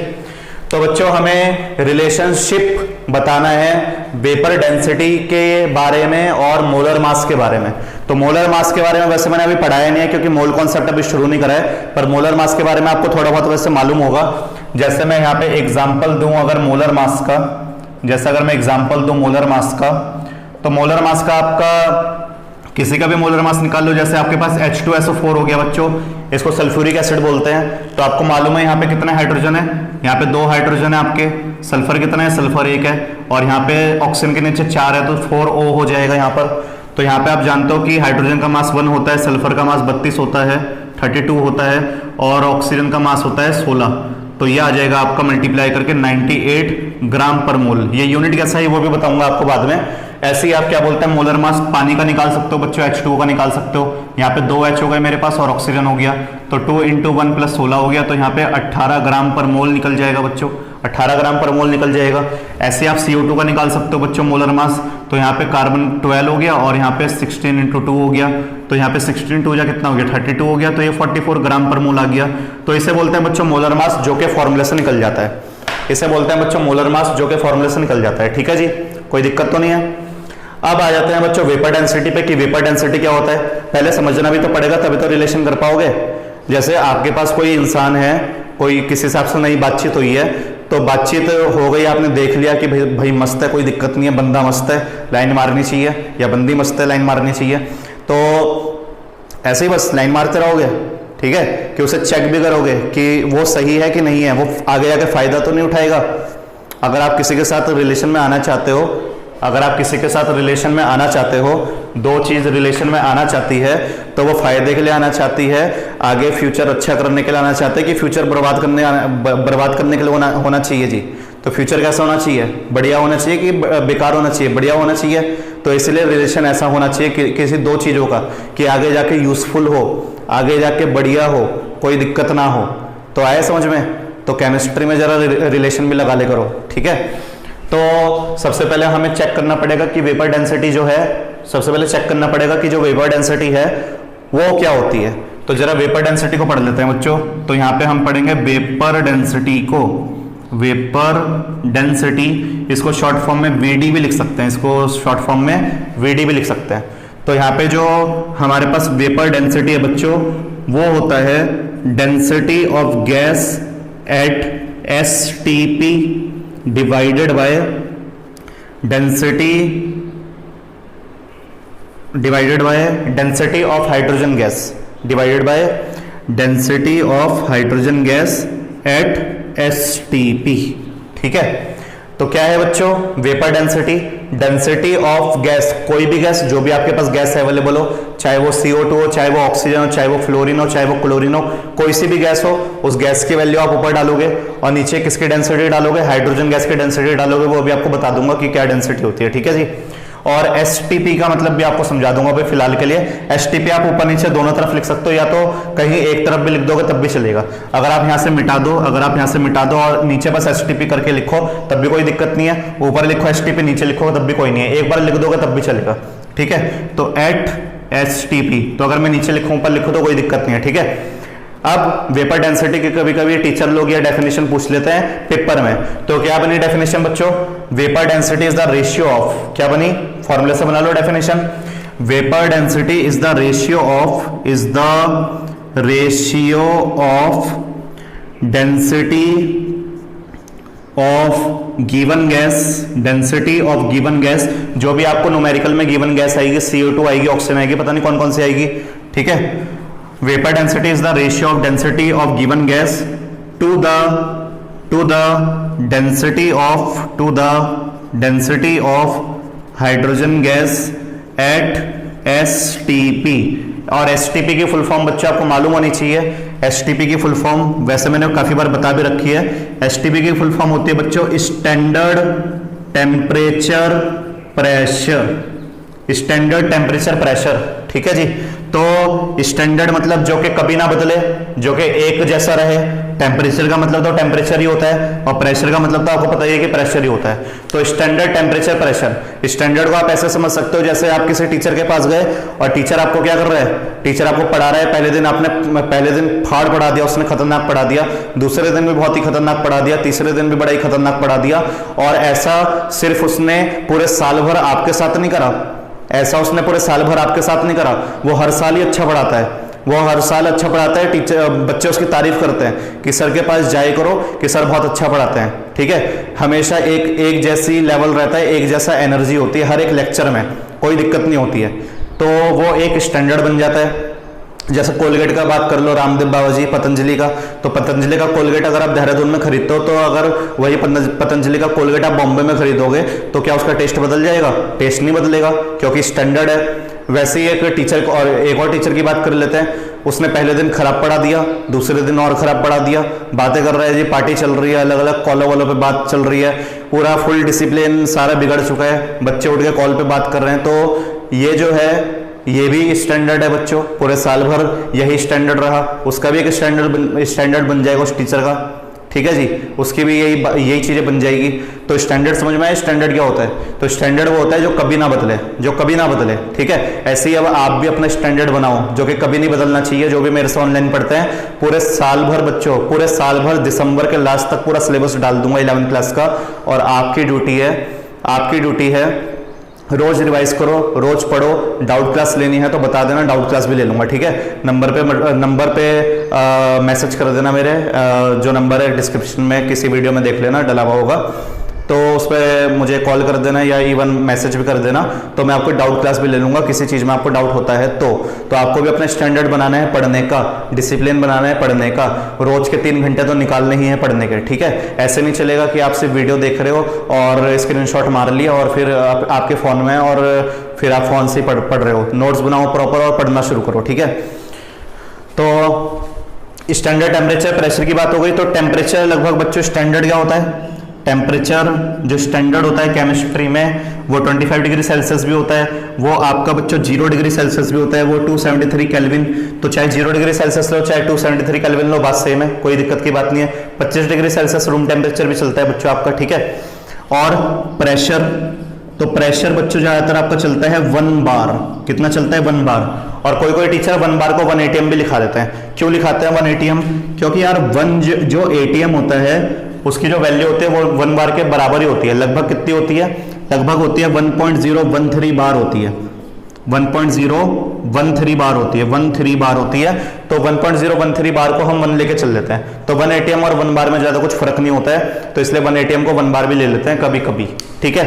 तो बच्चों हमें रिलेशनशिप बताना है वेपर डेंसिटी के बारे में और मोलर मास के बारे में। तो मोलर मास के बारे में वैसे मैंने अभी पढ़ाया नहीं है, क्योंकि मोल कॉन्सेप्ट अभी शुरू नहीं करा है, पर मोलर मास के बारे में आपको थोड़ा बहुत वैसे मालूम होगा। जैसे मैं यहाँ पे एग्जांपल दूं अगर मोलर मास का, जैसे अगर मैं एग्जांपल दूं मोलर मास का, तो मोलर मास का आपका किसी का भी मोलर मास निकाल लो। जैसे आपके पास H2SO4 हो गया बच्चों, इसको सल्फ्यूरिक एसिड बोलते हैं। तो आपको मालूम है यहाँ पे कितना हाइड्रोजन है, यहाँ पे 2 हाइड्रोजन है आपके। सल्फर कितना है, सल्फर 1 है, और यहाँ पे ऑक्सीजन के नीचे 4 है, तो 4O हो जाएगा यहाँ पर। तो यहाँ पे आप जानते हो कि हाइड्रोजन का मास 1 होता है, सल्फर का मास 32 होता है, 32 होता है, और ऑक्सीजन का मास होता है 16। तो ये आ जाएगा आपका मल्टीप्लाई करके 98 ग्राम पर मोल। ये यूनिट कैसा है वो भी बताऊंगा आपको बाद में। ऐसे ही आप क्या बोलते हैं, मोलर मास पानी का निकाल सकते हो बच्चों, H2O का निकाल सकते हो। यहाँ पे 2 H हो गए मेरे पास और ऑक्सीजन हो गया, तो 2 × 1 + 16 हो गया, तो यहाँ पे 18 ग्राम पर मोल निकल जाएगा बच्चों, 18 ग्राम पर मोल निकल जाएगा। ऐसे आप CO2 का निकाल सकते हो बच्चों मोलर मास, तो यहाँ पे कार्बन 12 हो गया और यहाँ पे 16 × 2 हो गया, तो यहाँ पे 16 × 2 कितना हो गया, 32 हो गया, तो ये 44 ग्राम पर मोल आ गया। तो इसे बोलते हैं बच्चों मोलर मास, जो कि फॉर्मूले से निकल जाता है। इसे बोलते हैं बच्चों मोलर मास, जो कि फॉर्मूले से निकल जाता है। ठीक है जी, कोई दिक्कत तो नहीं है। अब आ जाते हैं बच्चों वेपर डेंसिटी पे, कि वेपर डेंसिटी क्या होता है। पहले समझना भी तो पड़ेगा, तभी तो रिलेशन कर पाओगे। जैसे आपके पास कोई इंसान है, कोई किसी हिसाब से नई बातचीत हुई है, तो बातचीत हो गई, आपने देख लिया कि भाई मस्त है, कोई दिक्कत नहीं है, बंदा मस्त है, लाइन मारनी चाहिए, या बंदी मस्त है, लाइन मारनी चाहिए। तो ऐसे ही बस लाइन मारते रहोगे, ठीक है, कि उसे चेक भी करोगे कि वो सही है कि नहीं है, वो आगे जाके फायदा तो नहीं उठाएगा। अगर आप किसी के साथ रिलेशन में आना चाहते हो, अगर आप किसी के साथ रिलेशन में आना चाहते हो, 2 चीज रिलेशन में आना चाहती है, तो वो फायदे के लिए आना चाहती है, आगे फ्यूचर अच्छा करने के लिए आना चाहते हैं, कि फ्यूचर बर्बाद करने के लिए होना चाहिए जी। तो फ्यूचर कैसा होना चाहिए, बढ़िया होना चाहिए कि बेकार होना चाहिए, बढ़िया होना चाहिए। तो इसलिए रिलेशन ऐसा होना चाहिए कि किसी 2 चीजों का, कि आगे जाके यूजफुल हो, आगे जाके बढ़िया हो, कोई दिक्कत ना हो। तो आए समझ में। तो केमिस्ट्री में जरा रिलेशन भी लगा ले करो, ठीक है। तो सबसे पहले हमें चेक करना पड़ेगा कि वेपर डेंसिटी जो है, सबसे पहले चेक करना पड़ेगा कि जो वेपर डेंसिटी है वो क्या होती है। तो जरा वेपर डेंसिटी को पढ़ लेते हैं बच्चों। तो यहाँ पे हम पढ़ेंगे वेपर डेंसिटी को, वेपर डेंसिटी, इसको शॉर्ट फॉर्म में VD भी लिख सकते हैं, इसको शॉर्ट फॉर्म में VD भी लिख सकते हैं। तो यहाँ पे जो हमारे पास वेपर डेंसिटी है बच्चों, वो होता है density of gas at STP divided by density of hydrogen gas, divided by density of hydrogen gas at STP। ठीक है। तो क्या है बच्चों, vapour density, density of gas, कोई भी गैस, जो भी आपके पास गैस अवेलेबल हो, चाहे वो CO2 हो, चाहे वो ऑक्सीजन हो, चाहे वो फ्लोरीन हो, चाहे वो क्लोरीन हो, कोई सी भी गैस हो, उस गैस की वैल्यू आप ऊपर डालोगे और नीचे किसकी डेंसिटी डालोगे, हाइड्रोजन गैस की डेंसिटी डालोगे। वो भी आपको बता दूंगा कि क्या डेंसिटी होती है, ठीक है जी। और STP का मतलब भी आपको समझा दूंगा भाई फिलहाल के लिए। STP आप ऊपर नीचे दोनों तरफ लिख सकते हो, या तो कहीं एक तरफ भी लिख दोगे तब भी चलेगा। अगर आप यहाँ से मिटा दो, और नीचे बस STP करके लिखो तब भी कोई दिक्कत नहीं है, ऊपर लिखो STP, नीचे लिखो तब भी कोई नहीं है, एक बार लिख दोगे तब भी चलेगा, ठीक है। तो एट STP, तो अगर मैं नीचे लिखूं ऊपर लिखूं तो कोई दिक्कत नहीं है, ठीक है। अब वेपर डेंसिटी के कभी कभी टीचर लोग ये डेफिनेशन पूछ लेते हैं पेपर में, तो क्या बनी डेफिनेशन बच्चों? Vapour density is the ratio of, क्या बनी? फॉर्मूला से बना लो definition. Vapour density is the ratio of, is the ratio of density of given gas, density of given gas, जो भी आपको न्यूमेरिकल में गिवन गैस आएगी, CO2 आएगी, ऑक्सीजन आएगी, पता नहीं कौन कौन सी आएगी, ठीक है। Vapour density is the ratio of density of given gas to the density of hydrogen gas at STP। और STP की फुल फॉर्म बच्चों आपको मालूम होनी चाहिए। STP की फुल फॉर्म वैसे मैंने काफी बार बता भी रखी है। STP की फुल फॉर्म होती है बच्चों standard temperature pressure, standard temperature pressure, ठीक है जी। तो स्टैंडर्ड मतलब जो कि कभी ना बदले, जो कि एक जैसा रहे। टेम्परेचर का मतलब तो टेम्परेचर ही होता है, और प्रेशर का मतलब तो आपको पता ही है कि प्रेशर ही होता है। तो स्टैंडर्ड टेम्परेचर प्रेशर, स्टैंडर्ड को आप ऐसे समझ सकते हो जैसे आप किसी टीचर के पास गए और टीचर आपको क्या कर रहा है, टीचर आपको पढ़ा रहा है, पहले दिन फाड़ पढ़ा दिया उसने, खतरनाक पढ़ा दिया, दूसरे दिन भी बहुत ही खतरनाक पढ़ा दिया, तीसरे दिन भी बड़ा ही खतरनाक पढ़ा दिया। और ऐसा सिर्फ उसने पूरे साल भर आपके साथ नहीं करा, ऐसा उसने पूरे साल भर आपके साथ नहीं करा, वो हर साल ही अच्छा पढ़ाता है, वो हर साल अच्छा पढ़ाता है। टीचर बच्चे उसकी तारीफ करते हैं कि सर के पास जाए करो कि सर बहुत अच्छा पढ़ाते हैं, ठीक है। हमेशा एक जैसी लेवल रहता है, एक जैसा एनर्जी होती है हर एक लेक्चर में, कोई दिक्कत नहीं होती है। तो वो एक स्टैंडर्ड बन जाता है। जैसे कोलगेट का बात कर लो, रामदेव बाबा जी, पतंजलि का, तो पतंजलि का कोलगेट अगर आप देहरादून में खरीदते हो, तो अगर वही पतंजलि का कोलगेट आप बॉम्बे में खरीदोगे तो क्या उसका टेस्ट बदल जाएगा? टेस्ट नहीं बदलेगा, क्योंकि स्टैंडर्ड है। वैसे ही एक टीचर और एक और टीचर की बात कर लेते हैं, उसने पहले दिन खराब पढ़ा दिया, दूसरे दिन और खराब पढ़ा दिया, बातें कर रहे हैं जी, पार्टी चल रही है, अलग अलग कॉलों वालों पे बात चल रही है, पूरा फुल डिसिप्लिन सारा बिगड़ चुका है, बच्चे उठ के कॉल पे बात कर रहे हैं। तो ये जो है ये भी स्टैंडर्ड है बच्चों, पूरे साल भर यही स्टैंडर्ड रहा, उसका भी एक स्टैंडर्ड बन जाएगा उस टीचर का, ठीक है जी, उसकी भी यही चीजें बन जाएगी। तो स्टैंडर्ड समझ में आया? स्टैंडर्ड क्या होता है? तो स्टैंडर्ड वो होता है जो कभी ना बदले, जो कभी ना बदले, ठीक है। ऐसे ही अब आप भी अपना स्टैंडर्ड बनाओ जो कि कभी नहीं बदलना चाहिए। जो भी मेरे से ऑनलाइन पढ़ते हैं, पूरे साल भर बच्चों, पूरे साल भर दिसंबर के लास्ट तक पूरा सिलेबस डाल दूंगा 11वीं क्लास का, और आपकी ड्यूटी है रोज रिवाइज करो, रोज पढ़ो। डाउट क्लास लेनी है तो बता देना, डाउट क्लास भी ले लूंगा, ठीक है। नंबर पे मैसेज कर देना मेरे, जो नंबर है डिस्क्रिप्शन में किसी वीडियो में देख लेना, डला हुआ होगा, तो उस पर मुझे कॉल कर देना या इवन मैसेज भी कर देना, तो मैं आपको डाउट क्लास भी ले लूंगा। किसी चीज़ में आपको डाउट होता है तो आपको भी अपना स्टैंडर्ड बनाना है पढ़ने का, डिसिप्लिन बनाना है पढ़ने का, रोज के 3 घंटे तो निकालने ही है पढ़ने के, ठीक है। ऐसे नहीं चलेगा कि आप सिर्फ वीडियो देख रहे हो और स्क्रीनशॉट मार लिया और फिर आपके फ़ोन में, और फिर आप फ़ोन से पढ़ रहे हो। नोट्स बनाओ प्रॉपर और पढ़ना शुरू करो, ठीक है। तो स्टैंडर्ड टेम्परेचर प्रेशर की बात हो गई। तो टेम्परेचर लगभग बच्चों स्टैंडर्ड क्या होता है? टेम्परेचर जो स्टैंडर्ड होता है केमिस्ट्री में वो 25 डिग्री सेल्सियस भी होता है, वो आपका बच्चों 0 डिग्री सेल्सियस भी होता है, वो 273 केल्विन। तो चाहे 0 डिग्री सेल्सियस लो चाहे 273 केल्विन लो, बात सेम है, कोई दिक्कत की बात नहीं है। 25 डिग्री सेल्सियस रूम टेम्परेचर भी चलता है बच्चों आपका, ठीक है। और प्रेशर, तो प्रेशर बच्चों ज्यादातर आपका चलता है 1 बार। कितना चलता है? 1 बार। और कोई टीचर 1 बार को 1 ATM भी लिखा देते हैं। क्यों लिखाते हैं 1 ATM? क्योंकि यार 1 जो ATM होता है उसकी जो वैल्यू होती है वो 1 बार के बराबर ही होती है। लगभग कितनी होती है? लगभग होती है 1.013 बार होती है, 1.013 बार होती है, 13 बार होती है। तो 1.013 बार को हम 1 लेके चल लेते हैं, तो 1 ATM और 1 बार में ज्यादा कुछ फर्क नहीं होता है, तो इसलिए 1 ATM को 1 बार भी ले लेते हैं कभी कभी, ठीक है।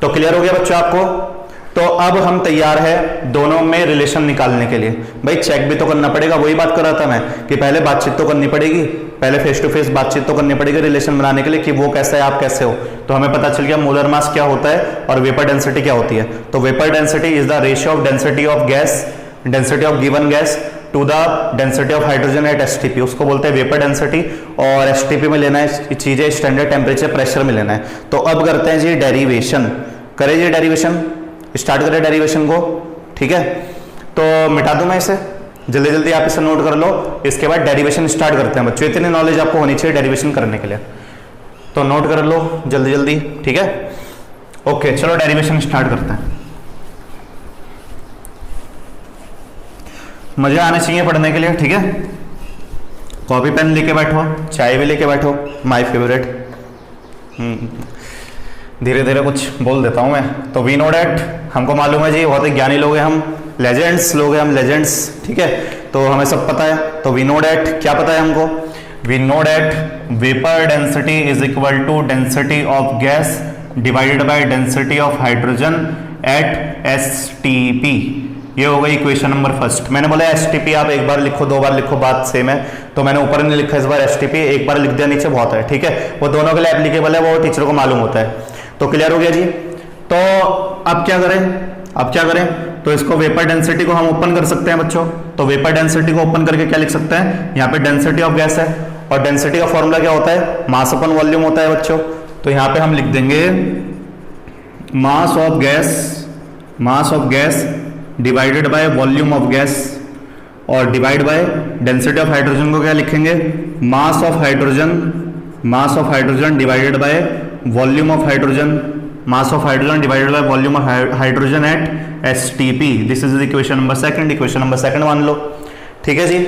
तो क्लियर हो गया बच्चों आपको? तो अब हम तैयार है दोनों में रिलेशन निकालने के लिए। भाई चेक भी तो करना पड़ेगा, वही बात कर रहा था मैं कि पहले बातचीत तो करनी पड़ेगी, पहले फेस टू फेस बातचीत तो करनी पड़ेगी रिलेशन बनाने के लिए कि वो कैसा है आप कैसे हो। तो हमें पता चल गया मोलर मास क्या होता है और वेपर डेंसिटी क्या होती है। तो vapour density is the ratio of density of gas, density of given gas to the density of hydrogen at STP, उसको बोलते हैं वेपर डेंसिटी। और STP में लेना है चीजें स्टैंडर्ड टेम्परेचर प्रेशर में लेना है। तो अब करते हैं जी डेरिवेशन, करें जी डेरिवेशन, स्टार्ट करें डेरिवेशन को, ठीक है। तो मिटा दूं मैं इसे, जल्दी जल्दी आप इसे नोट कर लो, इसके बाद डेरिवेशन स्टार्ट करते हैं बच्चों। इतनी नॉलेज आपको होनी चाहिए डेरिवेशन करने के लिए, तो नोट कर लो जल्दी जल्दी, ठीक है। ओके चलो डेरिवेशन स्टार्ट करते हैं। मजे आने चाहिए पढ़ने के लिए, ठीक है। कॉपी पेन लेके बैठो, चाय भी लेके बैठो, माय फेवरेट। धीरे धीरे कुछ बोल देता हूं मैं। तो वी नो डैट, हमको मालूम है जी, बहुत ही ज्ञानी लोग हैं हम, लेजेंड्स लोग हैं हम, लेजेंड्स, ठीक है। तो हमें सब पता है। तो वी नो डैट, क्या पता है हमको? We know that vapour density is equal to density of gas divided by density of hydrogen at STP। ये हो गई इक्वेशन नंबर फर्स्ट। मैंने बोला STP आप एक बार लिखो, दो बार लिखो, बात सेम है। तो मैंने ऊपर नहीं लिखा इस बार STP, एक बार लिख दिया नीचे, बहुत है, ठीक है। वो दोनों के लिए एप्लीकेबल है, वो टीचर को मालूम होता है। तो क्लियर हो गया जी। तो अब क्या करें? अब क्या करें? तो इसको वेपर डेंसिटी को हम ओपन कर सकते हैं बच्चों। तो वेपर डेंसिटी को ओपन करके क्या लिख सकते हैं? यहाँ पे डेंसिटी ऑफ गैस है, और डेंसिटी का फॉर्मूला क्या होता है? मास अपन वॉल्यूम होता है बच्चों। तो यहाँ पे हम लिख देंगे mass of gas divided by volume of gas, और divide by density of hydrogen को क्या लिखेंगे? Mass of hydrogen divided by volume of hydrogen, mass of hydrogen divided by volume of hydrogen at STP। This is equation number second. Equation number second मान लो, ठीक है जी,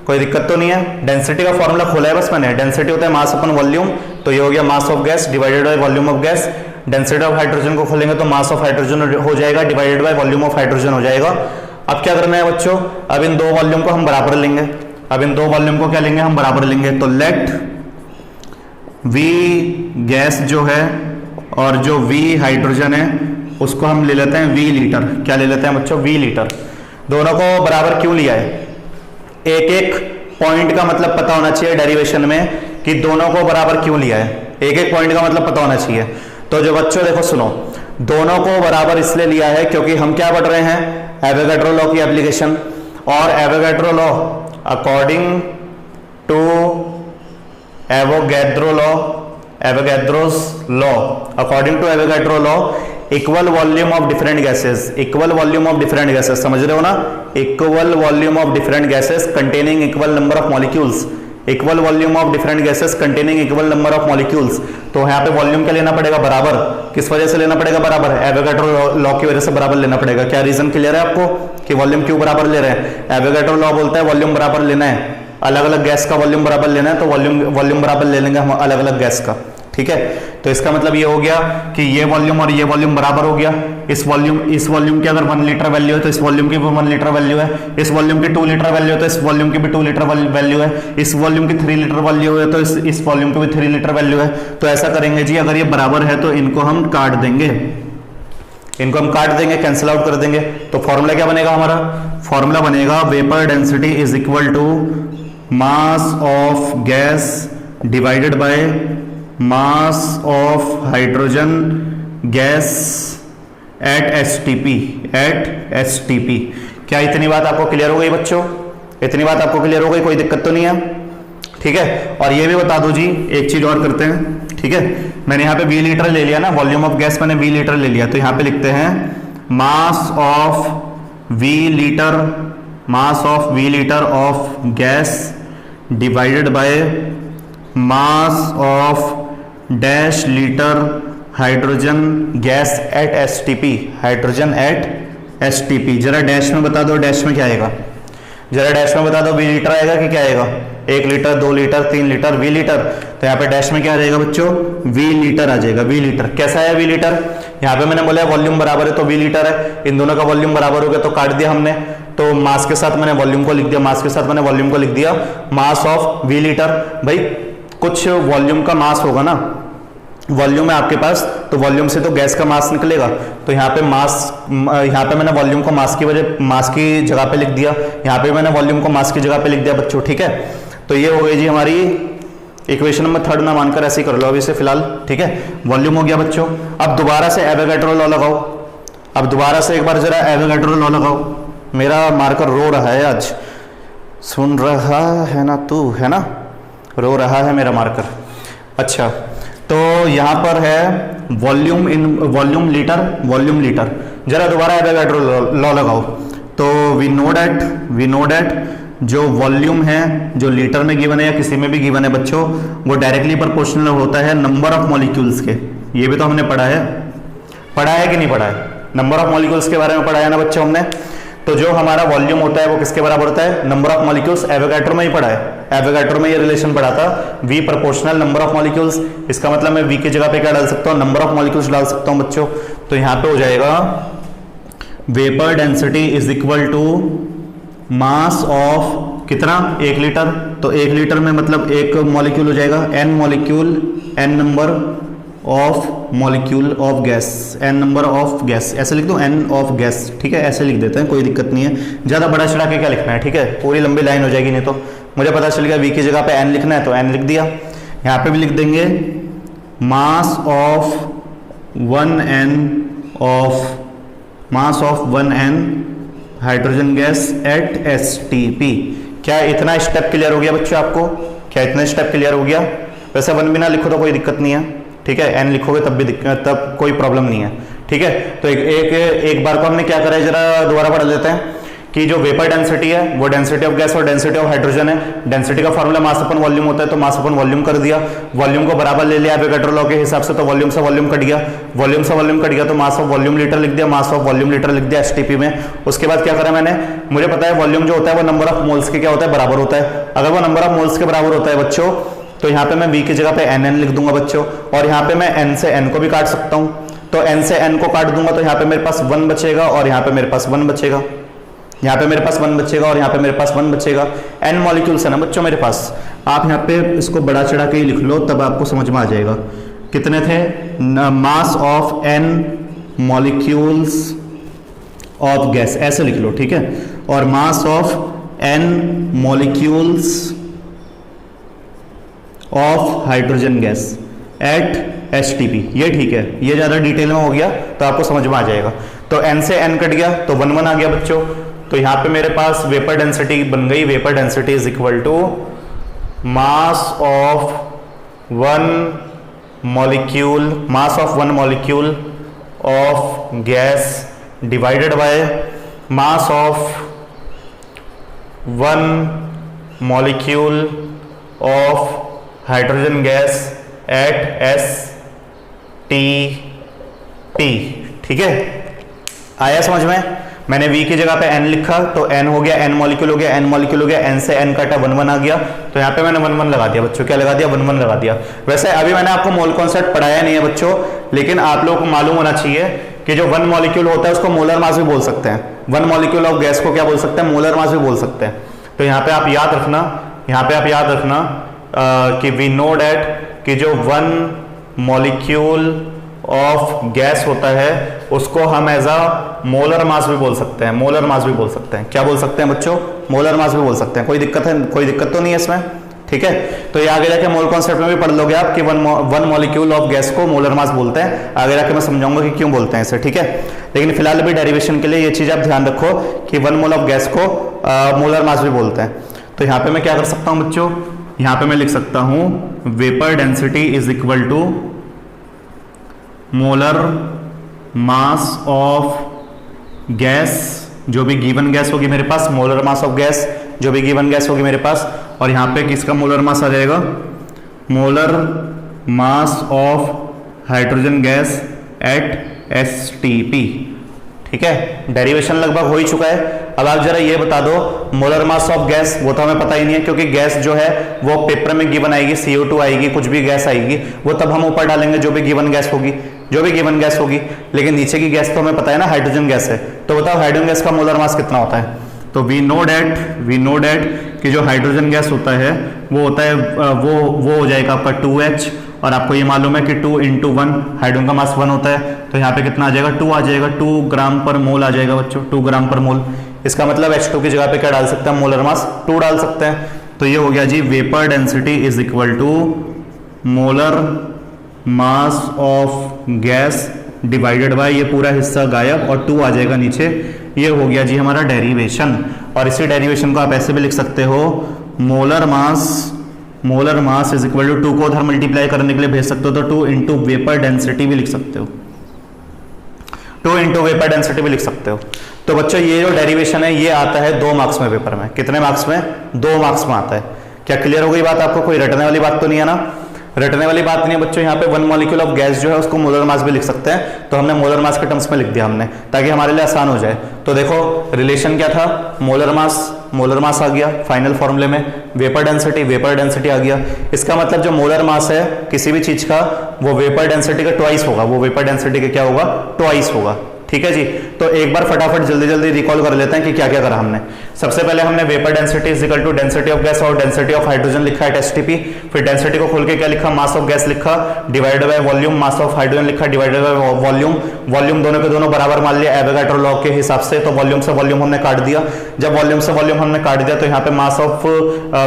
कोई दिक्कत तो नहीं है। डेंसिटी का फॉर्मूला खोला है बस मैंने। डेंसिटी होता है मास अपन वॉल्यूम, तो ये हो गया मास of gas divided by volume of gas. Density of hydrogen को खोलेंगे तो मास ऑफ हाइड्रोजन हो जाएगा divided by volume of hydrogen हो जाएगा। अब क्या करना है बच्चों? अब इन दो वॉल्यूम को हम बराबर लेंगे। अब इन दो वॉल्यूम को क्या लेंगे? हम बराबर लेंगे। तो लेट V गैस जो है और जो V हाइड्रोजन है उसको हम ले लेते हैं V लीटर। क्या ले लेते हैं बच्चों? V litre. दोनों को बराबर क्यों लिया है? एक एक पॉइंट का मतलब पता होना चाहिए डेरिवेशन में कि दोनों को बराबर क्यों लिया है। एक एक पॉइंट का मतलब पता होना चाहिए। तो जो बच्चों देखो सुनो, दोनों को बराबर इसलिए लिया है क्योंकि हम क्या पढ़ रहे हैं? एवोगैड्रो लॉ की एप्लीकेशन। और Avogadro law according to Avogadro's law, according to Avogadro law, equal volume of different gases, equal volume of different gases, समझ रहे हो ना? Equal volume of different gases containing equal number of molecules, equal volume of different gases containing equal number of molecules. तो यहाँ पे volume क्या लेना पड़ेगा? बराबर। किस वजह से लेना पड़ेगा बराबर? एवोगैड्रो लॉ की वजह से बराबर लेना पड़ेगा। क्या रीजन क्लियर है आपको कि वॉल्यूम क्यों बराबर ले रहे हैं? एवोगैड्रो लॉ बोलता है वॉल्यूम बराबर लेना है, अलग अलग गैस का वॉल्यूम बराबर लेना है, तो वॉल्यूम बराबर ले लेंगे हम अलग अलग गैस का, ठीक है। तो इसका मतलब ये हो गया कि ये वॉल्यूम और ये वॉल्यूम बराबर हो गया। इस वॉल्यूम की अगर 1 लीटर वैल्यू है तो इस वॉल्यूम की भी 1 लीटर वैल्यू है। इस वॉल्यूम की 2 लीटर वैल्यू है तो इस वॉल्यूम की भी 2 लीटर वैल्यू है। इस वॉल्यूम की 3 लीटर वैल्यू है तो इस वॉल्यूम की भी 3 लीटर वैल्यू है। तो ऐसा करेंगे जी, अगर ये बराबर है तो इनको हम काट देंगे, कैंसिल आउट कर देंगे। तो फॉर्मूला क्या बनेगा हमारा? फॉर्मूला बनेगा vapour density is equal to mass of gas divided by mass of hydrogen gas at STP। क्या इतनी बात आपको क्लियर हो गई बच्चों? इतनी बात आपको क्लियर हो गई, कोई दिक्कत तो नहीं है, ठीक है। और ये भी बता दो जी, एक चीज और करते हैं, ठीक है। मैंने यहाँ पे V लीटर ले लिया ना, वॉल्यूम ऑफ गैस मैंने V लीटर ले लिया, तो यहाँ पे लिखते हैं मास of V litre of gas divided by mass of dash litre hydrogen gas at STP। जरा डैश में बता दो, डैश में क्या आएगा? जरा डैश में बता दो, V लीटर आएगा कि क्या आएगा? 1 litre, 2 litre, 3 litre, V litre. तो यहाँ पे डैश में क्या आ जाएगा बच्चों? V लीटर आ जाएगा। V लीटर कैसा है? V लीटर यहाँ पे मैंने बोला वॉल्यूम बराबर है तो V लीटर है। इन दोनों का वॉल्यूम बराबर हो गया तो काट दिया हमने। तो मास के साथ मैंने वॉल्यूम को लिख दिया, मास ऑफ V लीटर। भाई कुछ वॉल्यूम का मास होगा ना, वॉल्यूम है आपके पास, तो वॉल्यूम से तो गैस का मास निकलेगा। तो यहाँ पे मैंने वॉल्यूम को मास की जगह पे लिख दिया, यहाँ पे मैंने वॉल्यूम को मास की जगह पे लिख दिया बच्चों, ठीक है। तो ये हो गई जी हमारी इक्वेशन नंबर 3 ना मानकर ऐसे ही कर लो अभी से फिलहाल, ठीक है। वॉल्यूम हो गया बच्चों। अब दोबारा से एवोगैड्रो लॉ लगाओ। अब दोबारा से एक बार जरा एवोगैड्रो लॉ लगाओ। मेरा मार्कर रो रहा है आज, सुन रहा है ना तू, है ना? रो रहा है मेरा मार्कर। अच्छा, तो यहां पर है वॉल्यूम लीटर। जरा दोबारा एवोगैड्रो लॉ लगाओ। तो वी नो डैट जो वॉल्यूम है, जो लीटर में गिवन है या किसी में भी गिवन है बच्चों, वो डायरेक्टली प्रोपोर्शनल होता है नंबर ऑफ मॉलिक्यूल्स के। ये भी तो हमने पढ़ा है कि नहीं पढ़ा है? नंबर ऑफ मॉलिक्यूल्स के बारे में पढ़ा है ना बच्चों हमने। तो जो हमारा वॉल्यूम होता है वो किसके बराबर होता है, नंबर ऑफ मॉलिक्यूल्स। एवोगैड्रो में ही पढ़ा है, एवोगैड्रो में ये रिलेशन पढ़ा था, V proportional number of molecules. इसका मतलब मैं V की जगह पे क्या डाल सकता हूँ, नंबर ऑफ मॉलिक्यूल्स डाल सकता हूँ बच्चों। तो यहाँ पे हो जाएगा vapour density is equal to mass of कितना, 1 लीटर। तो 1 लीटर में मतलब एक मॉलिक्यूल हो जाएगा n molecule, n number of molecule of gas, n number of gas, ऐसे लिख दो n ऑफ गैस, ठीक है, ऐसे लिख देते हैं, कोई दिक्कत नहीं है, ज़्यादा बड़ा चढ़ा के क्या लिखना है, ठीक है, पूरी लंबी लाइन हो जाएगी, नहीं तो मुझे पता चल गया v की जगह पे n लिखना है तो n लिख दिया। यहाँ पे भी लिख देंगे mass of 1n hydrogen gas at STP। क्या इतना स्टेप क्लियर हो गया बच्चों आपको, क्या इतना स्टेप क्लियर हो गया? वैसे 1 भी ना लिखो तो कोई दिक्कत नहीं है, ठीक है, n लिखोगे तब कोई प्रॉब्लम नहीं है, ठीक है। तो एक बार को हमने क्या करा है, जरा दोबारा पढ़ लेते हैं कि जो वेपर डेंसिटी है वो डेंसिटी ऑफ गैस और डेंसिटी ऑफ हाइड्रोजन है। डेंसिटी का फॉर्मूला मास अपन वॉल्यूम होता है, तो मास अपन वॉल्यूम कर दिया, वॉल्यूम को बराबर ले लिया एवोगैड्रो लॉ के हिसाब से, तो वॉल्यूम से वॉल्यूम कट गया, वॉल्यूम से वॉल्यूम कट गया तो मास ऑफ वॉल्यूम लीटर लिख दिया, मास ऑफ वॉल्यूम लीटर लिख दिया STP में। उसके बाद क्या करा मैंने, मुझे पता है वॉल्यूम जो होता है वो नंबर ऑफ मोल्स के क्या होता है, बराबर होता है। अगर वो नंबर ऑफ मोल्स के बराबर होता है बच्चों, तो यहाँ पे मैं V की जगह पे NN लिख दूंगा बच्चों, और यहाँ पे मैं N से N को भी काट सकता हूँ, तो N से N को काट दूंगा तो यहाँ पे मेरे पास 1 बचेगा और यहाँ पे मेरे पास 1 बचेगा, यहाँ पे मेरे पास 1 बचेगा और यहाँ पे मेरे पास 1 बचेगा। N मॉलिक्यूल्स है ना बच्चों मेरे पास, आप यहाँ पे इसको बड़ा चढ़ा के ही लिख लो तब आपको समझ में आ जाएगा। कितने थे, mass of N molecules of gas, ऐसे लिख लो, ठीक है, और mass of N molecules of hydrogen gas at STP। ये ठीक है, ये ज़्यादा डिटेल में हो गया तो आपको समझ में आ जाएगा। तो N से N कट गया तो 1 1 आ गया बच्चों। तो यहाँ पे मेरे पास वेपर डेंसिटी बन गई, vapour density is equal to mass of 1 molecule of gas divided by mass of 1 molecule of hydrogen gas at STP। ठीक है, आया समझ में? मैंने V की जगह पे N लिखा तो N हो गया, N मॉलिक्यूल हो गया, N मॉलिक्यूल हो गया, N से N कटा 1 1 आ गया, तो यहाँ पे मैंने 1 1 लगा दिया बच्चों। क्या लगा दिया? 1 1 लगा दिया। वैसे अभी मैंने आपको मोल कॉन्सेप्ट पढ़ाया नहीं है बच्चों, लेकिन आप लोगों को मालूम होना चाहिए कि जो 1 मॉलिक्यूल होता है उसको मोलर मास भी बोल सकते हैं। 1 मॉलिक्यूल ऑफ गैस को क्या बोल सकते हैं? मोलर मास भी बोल सकते हैं। तो यहाँ पे आप याद रखना, यहाँ पे आप याद रखना कि वी नो डैट कि जो 1 मॉलिक्यूल ऑफ गैस होता है उसको हम एज अ मोलर मास भी बोल सकते हैं। मोलर मास भी बोल सकते हैं। क्या बोल सकते हैं बच्चों? मोलर मास भी बोल सकते हैं। कोई दिक्कत है? कोई दिक्कत तो नहीं है इसमें? ठीक है, तो ये आगे जाके मोल कॉन्सेप्ट में भी पढ़ लोगे आप कि 1 मॉलिक्यूल ऑफ गैस को मोलर मास बोलते हैं। आगे जाके मैं समझाऊंगा कि क्यों बोलते हैं इसे। ठीक है, लेकिन फिलहाल अभी डेरिवेशन के लिए ये चीज आप ध्यान रखो कि 1 मोल ऑफ गैस को मोलर मास भी बोलते हैं। तो यहाँ पे मैं क्या कर सकता हूँ बच्चों? यहाँ पे मैं लिख सकता हूँ vapour density is equal to molar mass of gas, जो भी गिवन गैस होगी मेरे पास, मोलर मास ऑफ गैस जो भी गिवन गैस होगी मेरे पास, और यहाँ पे किसका मोलर मास आ जाएगा? Molar mass of hydrogen gas at STP। ठीक है, डेरिवेशन लगभग हो ही चुका है। अब आप जरा ये बता दो मोलर मास ऑफ गैस, वो तो हमें पता ही नहीं है क्योंकि गैस जो है वो पेपर में गिवन आएगी, CO2 आएगी, कुछ भी गैस आएगी, वो तब हम ऊपर डालेंगे जो भी गिवन गैस होगी, जो भी गिवन गैस होगी। लेकिन नीचे की गैस तो हमें पता है ना, हाइड्रोजन गैस है। तो बताओ हाइड्रोजन गैस का मोलर मास कितना होता है? तो वी नो डैट कि जो हाइड्रोजन गैस होता है वो होता है वो हो जाएगा आपका 2H, और आपको ये मालूम है कि 2 × 1 हाइड्रोजन का मास 1 होता है, तो यहाँ पे कितना आ जाएगा? 2 आ जाएगा, 2 ग्राम पर मोल आ जाएगा बच्चों, 2 ग्राम पर मोल। इसका मतलब H2 की जगह पे क्या डाल सकते हैं? मोलर मास 2 डाल सकते हैं। तो ये हो गया जी vapour density is equal to molar mass of gas divided by, ये पूरा हिस्सा गायब और 2 आ जाएगा नीचे। ये हो गया जी हमारा डेरिवेशन। और इसी डेरिवेशन को आप ऐसे भी लिख सकते हो, molar mass is equal to 2 को उधर मल्टीप्लाई करने के लिए भेज सकते हो तो 2 × वेपर डेंसिटी भी लिख सकते हो, 2 × वेपर डेंसिटी भी लिख सकते हो। तो बच्चों ये जो डेरिवेशन है ये आता है 2 मार्क्स में पेपर में। कितने मार्क्स में? 2 मार्क्स में आता है। क्या क्लियर हो गई बात आपको? कोई रटने वाली बात तो नहीं है ना? रटने वाली बात नहीं है बच्चों, यहाँ पे वन मॉलिक्यूल ऑफ गैस जो है उसको मोलर मास भी लिख सकते हैं, तो हमने मोलर मास के टर्म्स में लिख दिया हमने, ताकि हमारे लिए आसान हो जाए। तो देखो रिलेशन क्या था, मोलर मास आ गया फाइनल फॉर्मूले में, वेपर डेंसिटी आ गया। इसका मतलब जो मोलर मास है किसी भी चीज का वो वेपर डेंसिटी का ट्वाइस होगा, वो वेपर डेंसिटी का क्या होगा, ट्वाइस होगा। ठीक है जी, तो एक बार फटाफट जल्दी रिकॉल कर लेते हैं कि क्या क्या करा हमने। सबसे पहले हमने vapour density is equal to density of gas और डेंसिटी ऑफ हाइड्रोजन लिखा है एसटीपी। फिर डेंसिटी को खोल के क्या लिखा, मास ऑफ गैस लिखा divided by volume, mass of hydrogen लिखा डिवाइडेड बाय वॉल्यूम दोनों के दोनों बराबर मान लिया एवोगाड्रो लॉ के हिसाब से। तो वॉल्यूम से वॉल्यूम हमने काट दिया, जब वॉल्यूम से वॉल्यूम हमने काट दिया तो यहाँ पे mass of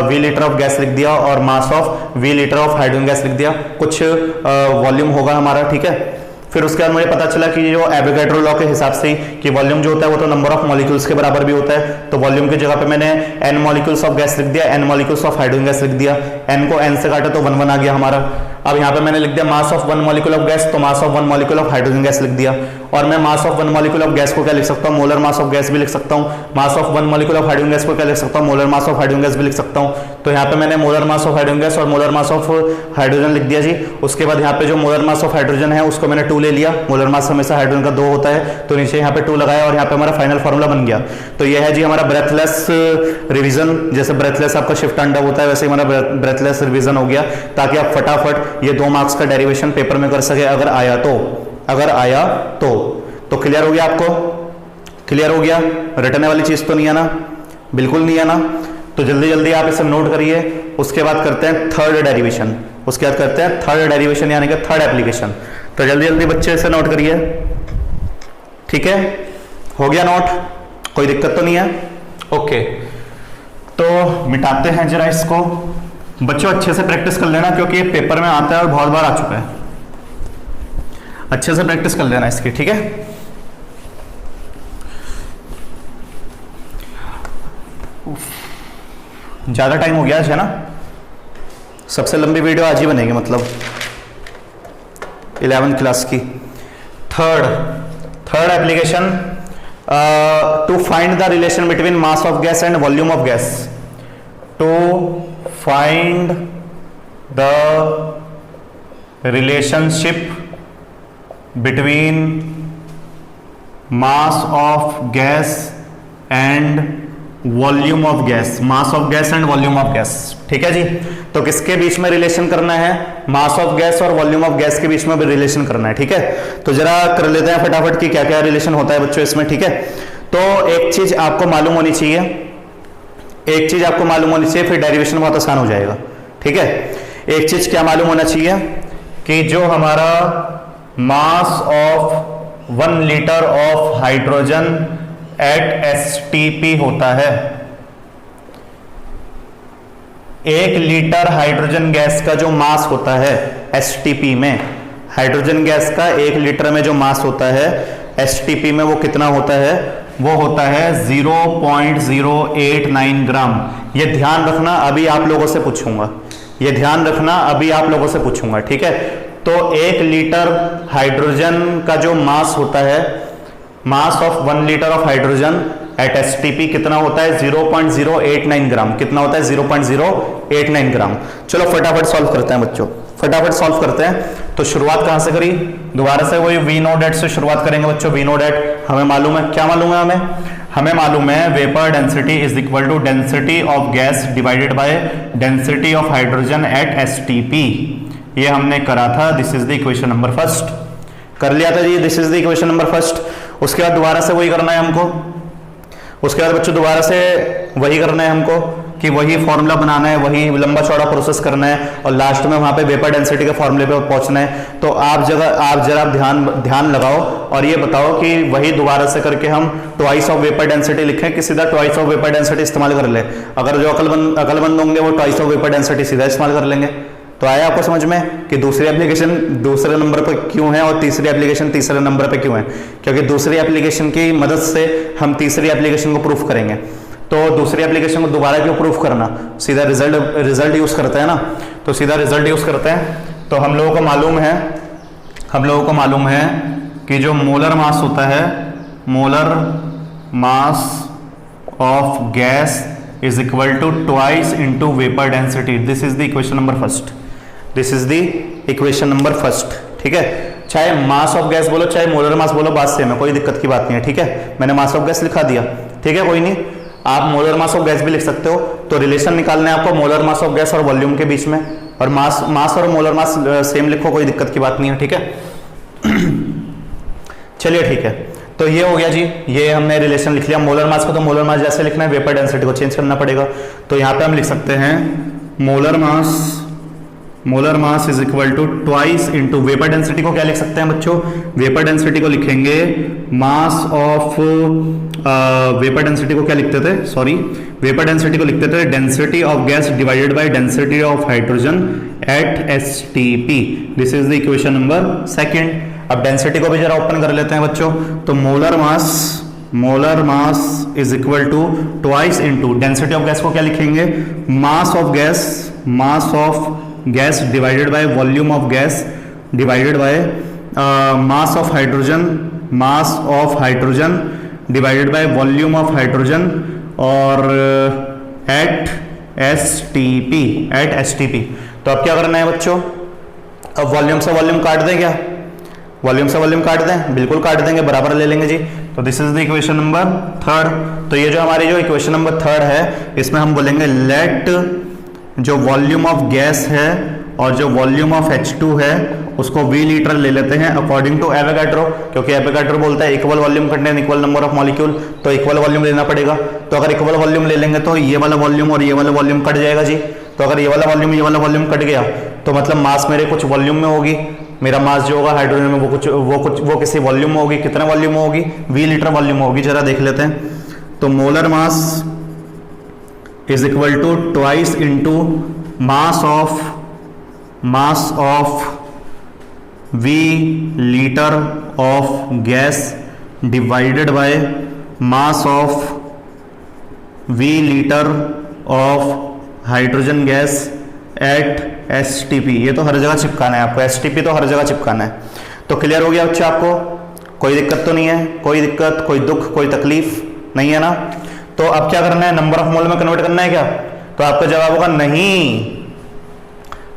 V litre of gas लिख दिया और mass of V litre of hydrogen gas लिख दिया, कुछ वॉल्यूम होगा हमारा। ठीक है, फिर उसके बाद मुझे पता चला कि जो एवोगाड्रो लॉ के हिसाब से कि वॉल्यूम जो होता है वो तो नंबर ऑफ मॉलिक्यूल्स के बराबर भी होता है, तो वॉल्यूम की जगह पे मैंने n मॉलिक्यूल्स ऑफ गैस लिख दिया, n molecules of hydrogen gas लिख दिया, n को n से काटे तो 1 1 आ गया हमारा। अब यहाँ पे मैंने लिख दिया mass of 1 molecule of gas, तो mass of 1 molecule of hydrogen gas लिख दिया। और मैं mass of 1 molecule of gas को क्या लिख सकता हूँ, मोलर मास ऑफ गैस भी लिख सकता हूँ। मास of 1 molecule of hydrogen gas को क्या लिख सकता हूँ, molar mass of hydrogen gas भी लिख सकता हूँ। तो यहाँ पे मैंने molar mass of hydrogen gas और मोलर मास ऑफ हाइड्रोजन लिख दिया जी। उसके बाद यहाँ पे जो मोलर मास ऑफ हाइड्रोजन है उसको मैंने 2 ले लिया, मोलर मास हमेशा हाइड्रोजन का 2 होता है, तो नीचे यहाँ पे 2 लगाया और यहाँ पे हमारा फाइनल फॉर्मूला बन गया। तो ये है जी हमारा ब्रेथलेस रिवीजन। जैसे ब्रेथलेस आपका शिफ्ट अंडा होता है वैसे ही हमारा ब्रेथलेस रिवीजन हो गया, ताकि आप फटाफट ये 2 मार्क्स का डेरिवेशन पेपर में कर सके अगर आया तो क्लियर हो गया आपको, क्लियर हो गया। रटने वाली चीज तो नहीं है ना, बिल्कुल नहीं है ना। तो जल्दी आप इसे नोट करिए। उसके बाद करते हैं थर्ड डेरिवेशन, यानी कि थर्ड एप्लीकेशन। तो जल्दी बच्चे इसे नोट करिए। ठीक है, हो गया नोट, कोई दिक्कत तो नहीं है। ओके, तो मिटाते हैं जरा इसको। बच्चों अच्छे से प्रैक्टिस कर लेना क्योंकि ये पेपर में आता है और बहुत बार आ चुका है, अच्छे से प्रैक्टिस कर लेना इसकी। ठीक है, ज्यादा टाइम हो गया है ना, सबसे लंबी वीडियो आज ही बनेगी, मतलब 11th क्लास की। Third application, to find the relation between mass of gas and volume of gas. To find the relationship between mass of gas and volume of gas, mass of gas and volume of gas. ठीक है जी, तो किसके बीच में relation करना है, mass of gas और volume of gas के बीच में भी रिलेशन करना है। ठीक है, तो जरा कर लेते हैं फटाफट कि क्या क्या रिलेशन होता है बच्चों इसमें। ठीक है, तो एक चीज आपको मालूम होनी चाहिए, फिर डेरिवेशन बहुत आसान हो जाएगा। ठीक है, एक चीज क्या मालूम होना चाहिए कि जो हमारा mass of 1 litre of hydrogen at STP होता है, 1 लीटर हाइड्रोजन गैस का जो मास होता है एसटीपी में, हाइड्रोजन गैस का 1 लीटर में जो मास होता है एसटीपी में वो कितना होता है, वो होता है 0.089 ग्राम। ये ध्यान रखना, अभी आप लोगों से पूछूंगा। ठीक है, तो 1 लीटर हाइड्रोजन का जो मास होता है, mass of 1 litre of hydrogen at STP कितना होता है, 0.089 ग्राम। कितना होता है, 0.089 ग्राम। चलो फटाफट सॉल्व करते हैं बच्चों, तो शुरुआत कहां से करी, दोबारा से वही वी नो डेट से शुरुआत करेंगे बच्चों। वी नो डेट हमें मालूम है, क्या मालूम है हमें मालूम है vapour density is equal to density of gas divided by density of hydrogen at STP. ये हमने करा था, this is the equation number first, कर लिया था जी, this is the equation number first. उसके बाद दोबारा से वही करना है हमको, उसके बाद बच्चों दोबारा से वही करना है हमको कि वही फॉर्मूला बनाना है, वही लंबा चौड़ा प्रोसेस करना है और लास्ट में वहां पे वेपर डेंसिटी के फॉर्मूले पे पहुंचना है। तो आप जरा ध्यान लगाओ और ये बताओ कि वही दोबारा से करके हम ट्वाइस ऑफ वेपर डेंसिटी लिखें कि सीधा ट्वाइस ऑफ वेपर डेंसिटी इस्तेमाल कर ले। अगर जो अकलमंद होंगे वो ट्वाइस ऑफ वेपर डेंसिटी सीधा इस्तेमाल कर लेंगे। तो आया आपको समझ में कि दूसरी एप्लीकेशन दूसरे नंबर पर क्यों है और तीसरी एप्लीकेशन तीसरे नंबर पर क्यों है, क्योंकि दूसरी एप्लीकेशन की मदद से हम तीसरी एप्लीकेशन को प्रूफ करेंगे। तो दूसरी एप्लीकेशन को दोबारा क्यों प्रूफ करना, सीधा रिजल्ट यूज करते हैं ना, तो सीधा रिजल्ट यूज करते हैं। तो हम लोगों को मालूम है कि जो मोलर मास होता है, molar mass of gas is equal to twice into vapour density. This is the equation number first. This is the equation number first, ठीक है। चाहे मास ऑफ गैस बोलो चाहे मोलर मास बोलो, बात सेम है, कोई दिक्कत की बात नहीं है, ठीक है। मैंने मास ऑफ गैस लिखा दिया, ठीक है, कोई नहीं। आप मोलर मास ऑफ गैस भी लिख सकते हो। तो रिलेशन निकालना है आपको मोलर मास ऑफ गैस और वॉल्यूम के बीच में, और मास और मोलर मास सेम लिखो, कोई दिक्कत की बात नहीं है, ठीक है। चलिए ठीक है, तो ये हो गया जी, ये हमने रिलेशन लिख लिया। मोलर मास को तो मोलर मास जैसे लिखना है, वेपर डेंसिटी को चेंज करना पड़ेगा। तो यहाँ पे हम लिख सकते हैं molar mass is equal to twice into vapour density को क्या लिख सकते हैं बच्चों? वेपर डेंसिटी को लिखेंगे मास ऑफ वेपर डेंसिटी को क्या लिखते थे, सॉरी, वेपर डेंसिटी को लिखते थे density of gas divided by density of hydrogen at STP. This is the equation number second. अब डेंसिटी को भी जरा ओपन कर लेते हैं बच्चों। तो molar mass is equal to twice into density of gas को क्या लिखेंगे? Mass of gas divided by volume of gas divided by mass of hydrogen divided by volume of hydrogen और एट एसटीपी। तो अब क्या करना है बच्चों? अब वॉल्यूम से वॉल्यूम काट दें क्या? वॉल्यूम से वॉल्यूम काट दें, बिल्कुल काट देंगे, बराबर ले लेंगे जी। तो this is the equation number third. तो ये जो हमारी जो इक्वेशन नंबर थर्ड है, इसमें हम बोलेंगे लेट जो वॉल्यूम ऑफ गैस है और जो वॉल्यूम ऑफ H2 है उसको V लीटर ले लेते हैं अकॉर्डिंग टू एवोगाड्रो, क्योंकि एवोगाड्रो बोलता है equal volume contain equal number of molecule, तो इक्वल वॉल्यूम लेना पड़ेगा। तो अगर इक्वल वॉल्यूम ले लेंगे तो ये वाला वॉल्यूम और ये वाला वॉल्यूम कट जाएगा जी। तो अगर ये वाला वॉल्यूम कट गया तो मतलब मास मेरे कुछ वॉल्यूम में होगी, मेरा मास जो होगा हाइड्रोजन में वो किसी वॉल्यूम में होगी। कितने वॉल्यूम में होगी? V लीटर वॉल्यूम में होगी। जरा देख लेते हैं। तो molar mass is equal to twice into mass of V litre of gas divided by mass of V litre of hydrogen gas at STP। ये तो हर जगह चिपकाना है आपको, STP तो हर जगह चिपकाना है। तो क्लियर हो गया बच्चे आपको? कोई दिक्कत तो नहीं है? कोई दिक्कत, कोई दुख, कोई तकलीफ नहीं है ना? तो अब क्या करना है? नंबर ऑफ मोल में कन्वर्ट करना है क्या? तो आपका जवाब होगा नहीं।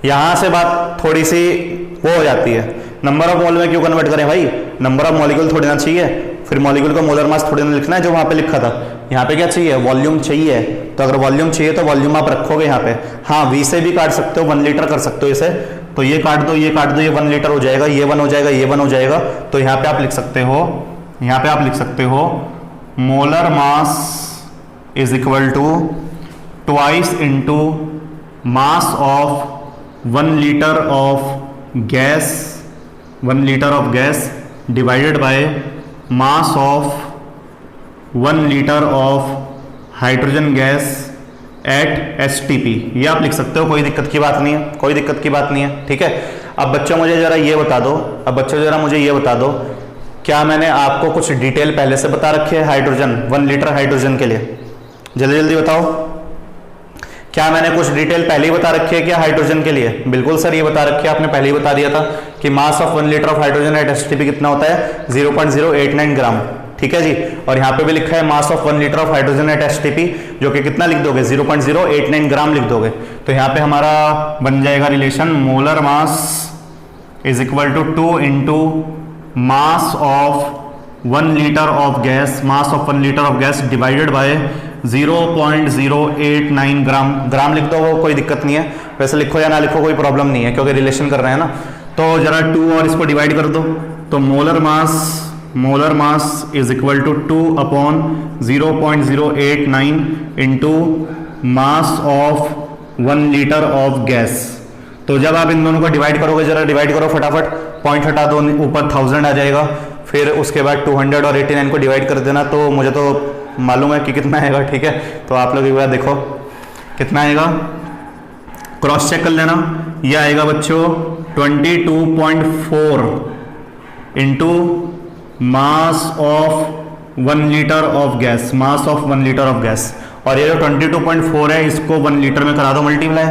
यहां से बात थोड़ी सी वो हो जाती है, नंबर ऑफ मोल में क्यों कन्वर्ट करें भाई? नंबर ऑफ मॉलिक्यूल थोड़ी ना चाहिए, फिर मॉलिक्यूल को मोलर मास थोड़ी ना लिखना है जो वहां पे लिखा था। यहाँ पे क्या चाहिए? वॉल्यूम चाहिए। तो अगर वॉल्यूम चाहिए तो वॉल्यूम आप रखोगे यहाँ पे। हाँ, V से भी काट सकते हो, 1 लीटर कर सकते हो इसे। तो ये काट दो, ये 1 लीटर हो जाएगा, ये 1 हो जाएगा, ये 1 हो जाएगा। तो यहाँ पे आप लिख सकते हो molar mass is equal to twice into mass of 1 litre of gas divided by mass of 1 litre of hydrogen gas at STP। ये आप लिख सकते हो, कोई दिक्कत की बात नहीं है, ठीक है। अब बच्चों मुझे जरा ये बता दो, क्या मैंने आपको कुछ डिटेल पहले से बता रखी है हाइड्रोजन 1 लीटर हाइड्रोजन के लिए? जल्दी बताओ, क्या मैंने कुछ डिटेल पहले ही बता रखी है क्या हाइड्रोजन के लिए? बिल्कुल सर, ये बता रखी है, आपने पहले ही बता दिया था कि mass of 1 litre of hydrogen at STP कितना होता है? 0.089 ग्राम, ठीक है जी। और यहाँ पे भी लिखा है mass of 1 litre of hydrogen at STP, जो कि कितना लिख दोगे? 0.089 ग्राम लिख दोगे। तो यहाँ पे हमारा बन जाएगा relation molar mass is equal to 2 into mass of 1 litre of gas divided by 0.089 gram लिख दो, वो कोई दिक्कत नहीं है। वैसे लिखो या ना लिखो कोई प्रॉब्लम नहीं है, क्योंकि रिलेशन कर रहे हैं ना। तो जरा 2 और इसको डिवाइड कर दो। तो molar mass is equal to 2 upon 0.089 into mass of 1 litre of gas. तो जब आप इन दोनों को डिवाइड करोगे, जरा डिवाइड करो फटाफट, पॉइंट हटा दो, ऊपर 1000 आ जाएगा। फिर उसके बाद 200 और 89 को डिवाइड कर देना। तो मुझे तो मालूम है कि कितना आएगा, ठीक है। तो आप लोग एक बार देखो कितना आएगा, क्रॉस चेक कर लेना। ये आएगा बच्चों 22.4 into mass of 1 litre of gas. और ये जो 22.4 है इसको 1 लीटर में करा दो मल्टीप्लाई।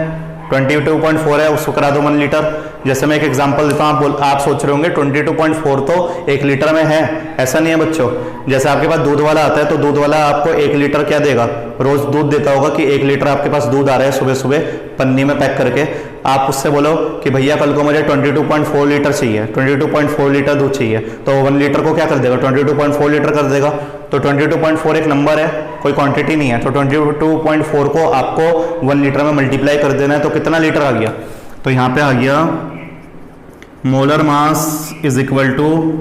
22.4 है उसको करा दो 1 लीटर। जैसे मैं एक एग्जांपल देता हूँ, आप सोच रहे होंगे 22.4 तो 1 लीटर में है। ऐसा नहीं है बच्चों। जैसे आपके पास दूध वाला आता है तो दूध वाला आपको 1 लीटर क्या देगा? रोज दूध देता होगा कि 1 लीटर आपके पास दूध आ रहा है सुबह सुबह पन्नी में पैक करके। आप उससे बोलो कि भैया कल को मुझे 22.4 लीटर चाहिए, 22.4 लीटर दूध चाहिए, तो 1 लीटर को क्या कर देगा, 22.4 लीटर कर देगा। तो 22.4 एक नंबर है, कोई क्वांटिटी नहीं है, तो 22.4 को आपको 1 लीटर में मल्टीप्लाई कर देना है, तो कितना लीटर आ गया, तो यहाँ पे आ गया molar mass is equal to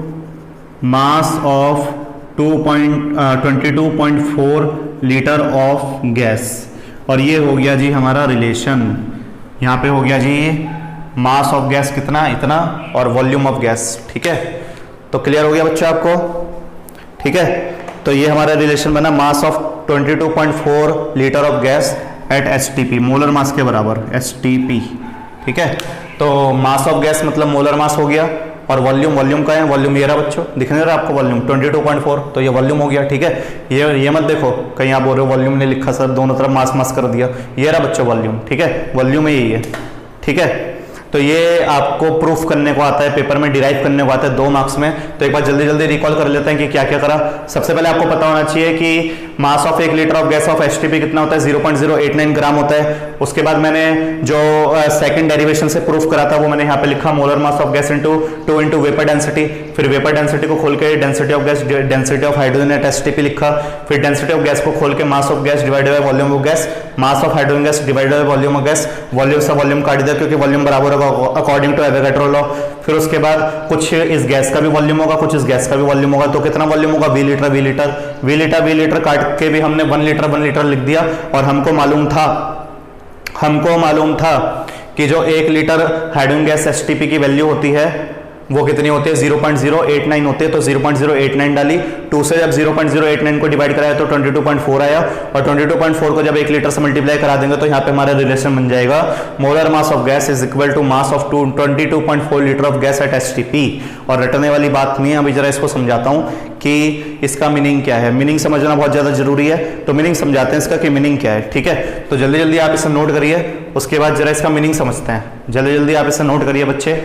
mass of 22.4 litre of gas. और ये हो गया जी हमारा रिलेशन, यहाँ पे हो गया जी मास ऑफ गैस कितना, इतना, और वॉल्यूम ऑफ गैस। ठीक है, तो क्लियर हो गया बच्चों आपको। ठीक है, तो ये हमारा रिलेशन बना मास of 22.4 litre of gas at STP, molar mass के बराबर एसटीपी। ठीक है, तो मास ऑफ गैस मतलब मोलर मास हो गया, और वॉल्यूम का है, वॉल्यूम ये रहा बच्चों, दिख नहीं रहा आपको वॉल्यूम 22.4, तो ये वॉल्यूम हो गया। ठीक है, ये मत देखो कहीं आप बोल रहे हो वॉल्यूम ने लिखा सर, दोनों तरफ मास कर दिया, ये रहा बच्चों वॉल्यूम। ठीक है, वॉल्यूम यही है। ठीक है, तो ये आपको प्रूफ करने को आता है, पेपर में डिराइव करने को आता है 2 मार्क्स में। तो एक बार जल्दी रिकॉल कर लेते हैं कि क्या क्या करा। सबसे पहले आपको पता होना चाहिए कि mass of 1 litre of gas off HTP कितना होता है, 0.089 ग्राम होता है। उसके बाद मैंने जो सेकंड डेरिवेशन से प्रूफ करा था वो मैंने यहाँ पे लिखा, molar mass of gas into 2 into vapour density. फिर वेपर डेंसिटी को खोल के density of gas, density of hydrogen at HTP लिखा। फिर डेंसिटी ऑफ गैस को खोल के mass of gas divided by volume of gas, mass of hydrogen gas divided by volume of gas, volume से volume काट दिया क्योंकि वॉल्यूम बराबर होगा अकॉर्डिंग टू एवोगाड्रो लॉ। फिर उसके बाद कुछ इस गैस का भी वॉल्यूम होगा, कुछ इस गैस का भी वॉल्यूम होगा, तो कितना वॉल्यूम होगा, V लीटर काट के भी हमने 1 लीटर लिख दिया। और हमको मालूम था कि जो 1 लीटर हाइड्रोजन गैस एचटीपी की वैल्यू होती है वो कितनी होती है, 0.089 होती है। तो 0.089 डाली, 2 से जब 0.089 को डिवाइड कराया तो 22.4 आया, और 22.4 को जब 1 लीटर से मल्टीप्लाई करा देंगे तो यहाँ पे हमारा रिलेशन बन जाएगा molar mass of gas is equal to mass of 22.4 litre of gas at HTP. और रटने वाली बात नहीं है, अभी जरा इसको समझाता हूँ कि इसका मीनिंग क्या है। मीनिंग समझना बहुत ज्यादा जरूरी है, तो मीनिंग समझाते हैं इसका कि मीनिंग क्या है। ठीक है, तो जल्दी आप इसे नोट करिए, उसके बाद जरा इसका मीनिंग समझते हैं। जल्दी आप इसे नोट करिए बच्चे,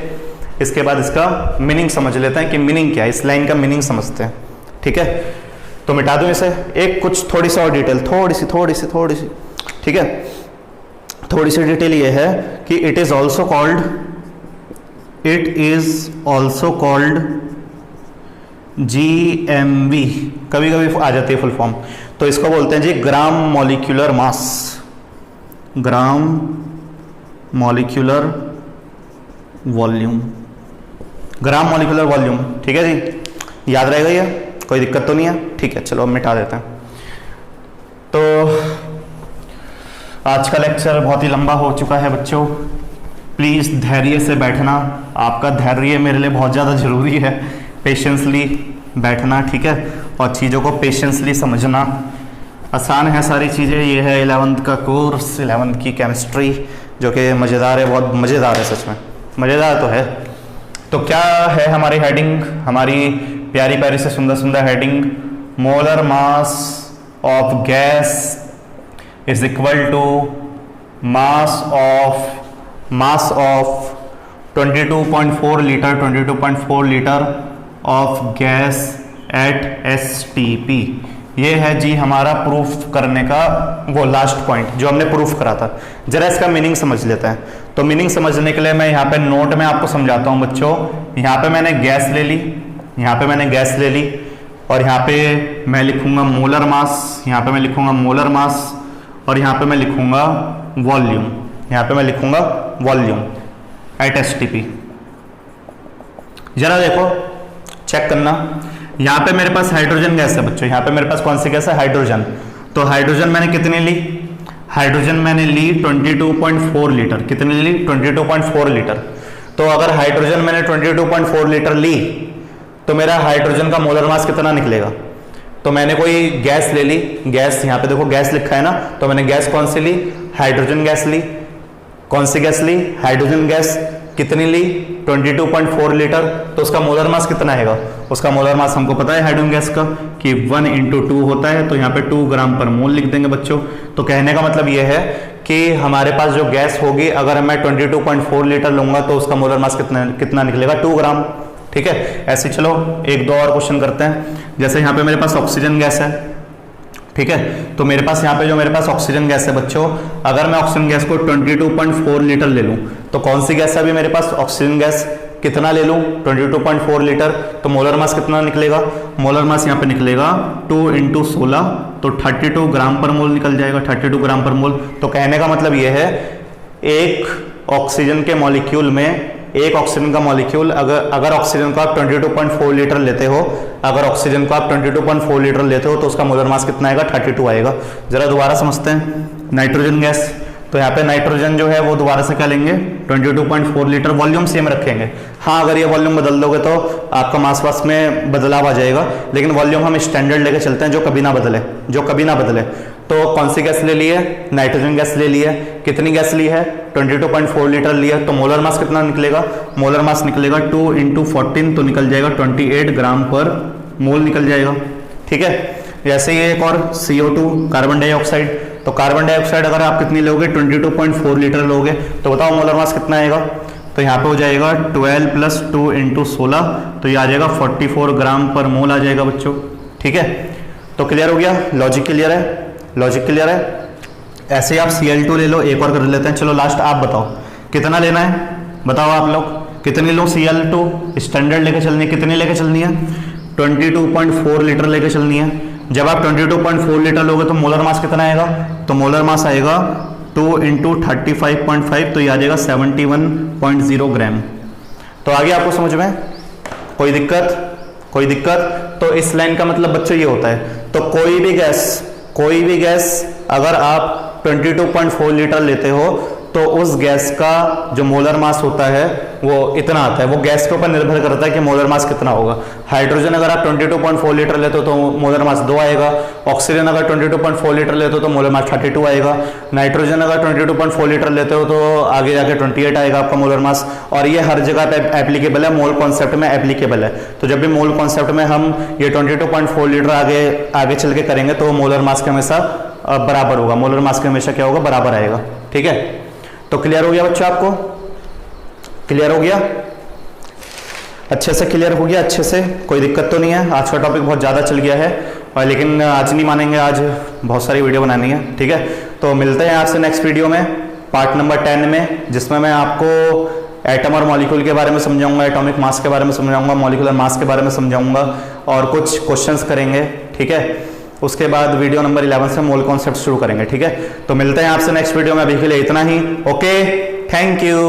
इसके बाद इसका मीनिंग समझ लेते हैं कि मीनिंग क्या है, इस लाइन का मीनिंग समझते हैं। ठीक है, तो मिटा दूं इसे, एक कुछ थोड़ी सी और डिटेल, थोड़ी सी। ठीक है, थोड़ी सी डिटेल ये है कि it is also called GMV, कभी आ जाती है फुल फॉर्म, तो इसको बोलते हैं जी gram molecular mass, gram molecular volume, gram molecular volume. ठीक है जी, याद रहेगा ये, कोई दिक्कत तो नहीं है। ठीक है, चलो अब मिटा देते हैं। तो आज का लेक्चर बहुत ही लंबा हो चुका है बच्चों, प्लीज धैर्य से बैठना, आपका धैर्य मेरे लिए बहुत ज़्यादा जरूरी है, पेशेंसली बैठना। ठीक है, और चीज़ों को पेशेंसली समझना। आसान है सारी चीज़ें, ये है 11th का कोर्स, 11th की केमिस्ट्री, जो कि मज़ेदार है, बहुत मज़ेदार है, सच में मज़ेदार तो है। तो क्या है हमारी हेडिंग, हमारी प्यारी प्यारी से सुंदर heading, molar mass of gas is equal to mass of 22.4 litre of gas at STP. ये है जी हमारा प्रूफ करने का वो लास्ट पॉइंट जो हमने प्रूफ करा था। जरा इसका मीनिंग समझ लेते हैं। तो मीनिंग समझने के लिए मैं यहाँ पे नोट में आपको समझाता हूँ बच्चों। यहाँ पे मैंने गैस ले ली, और यहाँ पे मैं लिखूंगा मोलर मास, यहाँ पे मैं लिखूंगा मोलर मास, और यहाँ पे मैं लिखूंगा वॉल्यूम, एट एसटीपी। जरा देखो, चेक करना, यहाँ पे मेरे पास हाइड्रोजन गैस है बच्चों, यहाँ पे मेरे पास कौन सी गैस है, हाइड्रोजन। तो हाइड्रोजन मैंने कितनी ली, हाइड्रोजन मैंने ली 22.4 लीटर। कितनी ली, 22.4 लीटर। तो अगर हाइड्रोजन मैंने 22.4 लीटर ली तो मेरा हाइड्रोजन का मोलर मास कितना निकलेगा। तो मैंने कोई गैस ले ली, गैस यहाँ पे देखो गैस लिखा है ना, तो मैंने गैस कौन सी ली, हाइड्रोजन गैस ली। कौन सी गैस ली, हाइड्रोजन गैस। कितनी ली, 22.4 लीटर। तो उसका मोलर मास कितना आएगा, उसका मोलर मास हमको पता है हाइड्रोजन गैस का कि 1 × 2 होता है, तो यहाँ पे 2 ग्राम पर मोल लिख देंगे बच्चों। तो कहने का मतलब ये है कि हमारे पास जो गैस होगी, अगर मैं 22.4 लीटर लूंगा तो उसका मोलर मास कितना निकलेगा, 2 ग्राम। ठीक है, ऐसे चलो 1-2 और क्वेश्चन करते हैं। जैसे यहाँ पे मेरे पास ऑक्सीजन गैस है, ठीक है, तो मेरे पास यहाँ पे जो मेरे पास ऑक्सीजन गैस है बच्चों, अगर मैं ऑक्सीजन गैस को 22.4 लीटर ले लूँ तो कौन सी गैस है अभी मेरे पास? Oxygen gas. कितना ले लूँ? 22.4 लीटर। तो मोलर मास कितना निकलेगा? मोलर मास यहाँ पे निकलेगा 2 × 16, तो 32 ग्राम पर मोल निकल जाएगा, 32 ग्राम पर मोल। तो कहने का मतलब ये है, एक ऑक्सीजन के मॉलिक्यूल में, एक ऑक्सीजन का मॉलिक्यूल अगर ऑक्सीजन को आप 22.4 लीटर लेते हो, अगर ऑक्सीजन को आप 22.4 लीटर लेते हो तो उसका मोलर मास कितना आएगा? 32 आएगा। जरा दोबारा समझते हैं। नाइट्रोजन गैस, तो यहाँ पे नाइट्रोजन जो है वो दोबारा से क्या लेंगे? 22.4 लीटर। वॉल्यूम सेम रखेंगे। हाँ, अगर ये वॉल्यूम बदल दोगे तो आपका मास वास में बदलाव आ जाएगा, लेकिन वॉल्यूम हम स्टैंडर्ड लेके चलते हैं, जो कभी ना बदले, जो कभी ना बदले। तो कौन सी गैस ले ली है? नाइट्रोजन गैस ले ली है। कितनी गैस ली है? 22.4 लीटर ली है। तो मोलर मास कितना निकलेगा? मोलर मास निकलेगा 2 × 14, तो निकल जाएगा 28 ग्राम पर मोल निकल जाएगा। ठीक है। जैसे ही एक और CO2 कार्बन डाइऑक्साइड, तो कार्बन डाइऑक्साइड अगर आप कितनी लोगे? 22.4 लीटर लोगे, तो बताओ मोलर मास कितना आएगा? तो यहाँ पे हो जाएगा 12 + 2 × 16, तो ये आ जाएगा 44 ग्राम पर मोल आ जाएगा बच्चों। ठीक है, तो क्लियर हो गया? लॉजिक क्लियर है? लॉजिक क्लियर है? ऐसे ही आप Cl2 ले लो, एक और कर लेते हैं। चलो लास्ट आप बताओ कितना लेना है, बताओ आप लोग कितनी लो? Cl2 स्टैंडर्ड लेके चलनी है, कितनी लेके चलनी है? 22.4 लीटर लेके चलनी है। जब आप 22.4 लीटर लोगे तो मोलर मास कितना आएगा? तो मोलर मास आएगा 2 × 35.5, तो ये आ जाएगा 71.0 ग्राम। तो आगे आपको समझ में कोई दिक्कत? कोई दिक्कत? तो इस लाइन का मतलब बच्चों ये होता है, तो कोई भी गैस अगर आप 22.4 लीटर लेते हो तो उस गैस का जो मोलर मास होता है वो इतना आता है। वो गैस के ऊपर निर्भर करता है कि मोलर मास कितना होगा। हाइड्रोजन अगर आप 22.4 लीटर लेते हो तो मोलर मास 2 आएगा। ऑक्सीजन अगर 22.4 लीटर लेते हो तो मोलर मास 32 आएगा। नाइट्रोजन अगर 22.4 लीटर लेते हो तो आगे जाके 28 आएगा आपका मोलर मास। और ये हर जगह पे एप्लीकेबल है, मोल कॉन्सेप्ट में एप्लीकेबल है। तो जब भी मोल कॉन्सेप्ट में हम ये 22.4 लीटर आगे चल के करेंगे तो मोलर मास के हमेशा बराबर होगा, मोलर मास के हमेशा क्या होगा? बराबर आएगा। ठीक है, तो क्लियर हो गया बच्चों? आपको क्लियर हो गया? अच्छे से क्लियर हो गया? अच्छे से, कोई दिक्कत तो नहीं है? आज का टॉपिक बहुत ज़्यादा चल गया है, और लेकिन आज नहीं मानेंगे, आज बहुत सारी वीडियो बनानी है। ठीक है, तो मिलते हैं आपसे नेक्स्ट वीडियो में, पार्ट नंबर 10 में, जिसमें मैं आपको एटम और मॉलिक्यूल के बारे में समझाऊंगा, एटॉमिक मास के बारे में समझाऊंगा, मॉलिक्यूलर मास के बारे में समझाऊंगा, और कुछ क्वेश्चंस करेंगे। ठीक है, उसके बाद वीडियो नंबर 11 से मोल कॉन्सेप्ट शुरू करेंगे। ठीक है, तो मिलते हैं आपसे नेक्स्ट वीडियो में। अभी के लिए इतना ही। Okay, thank you.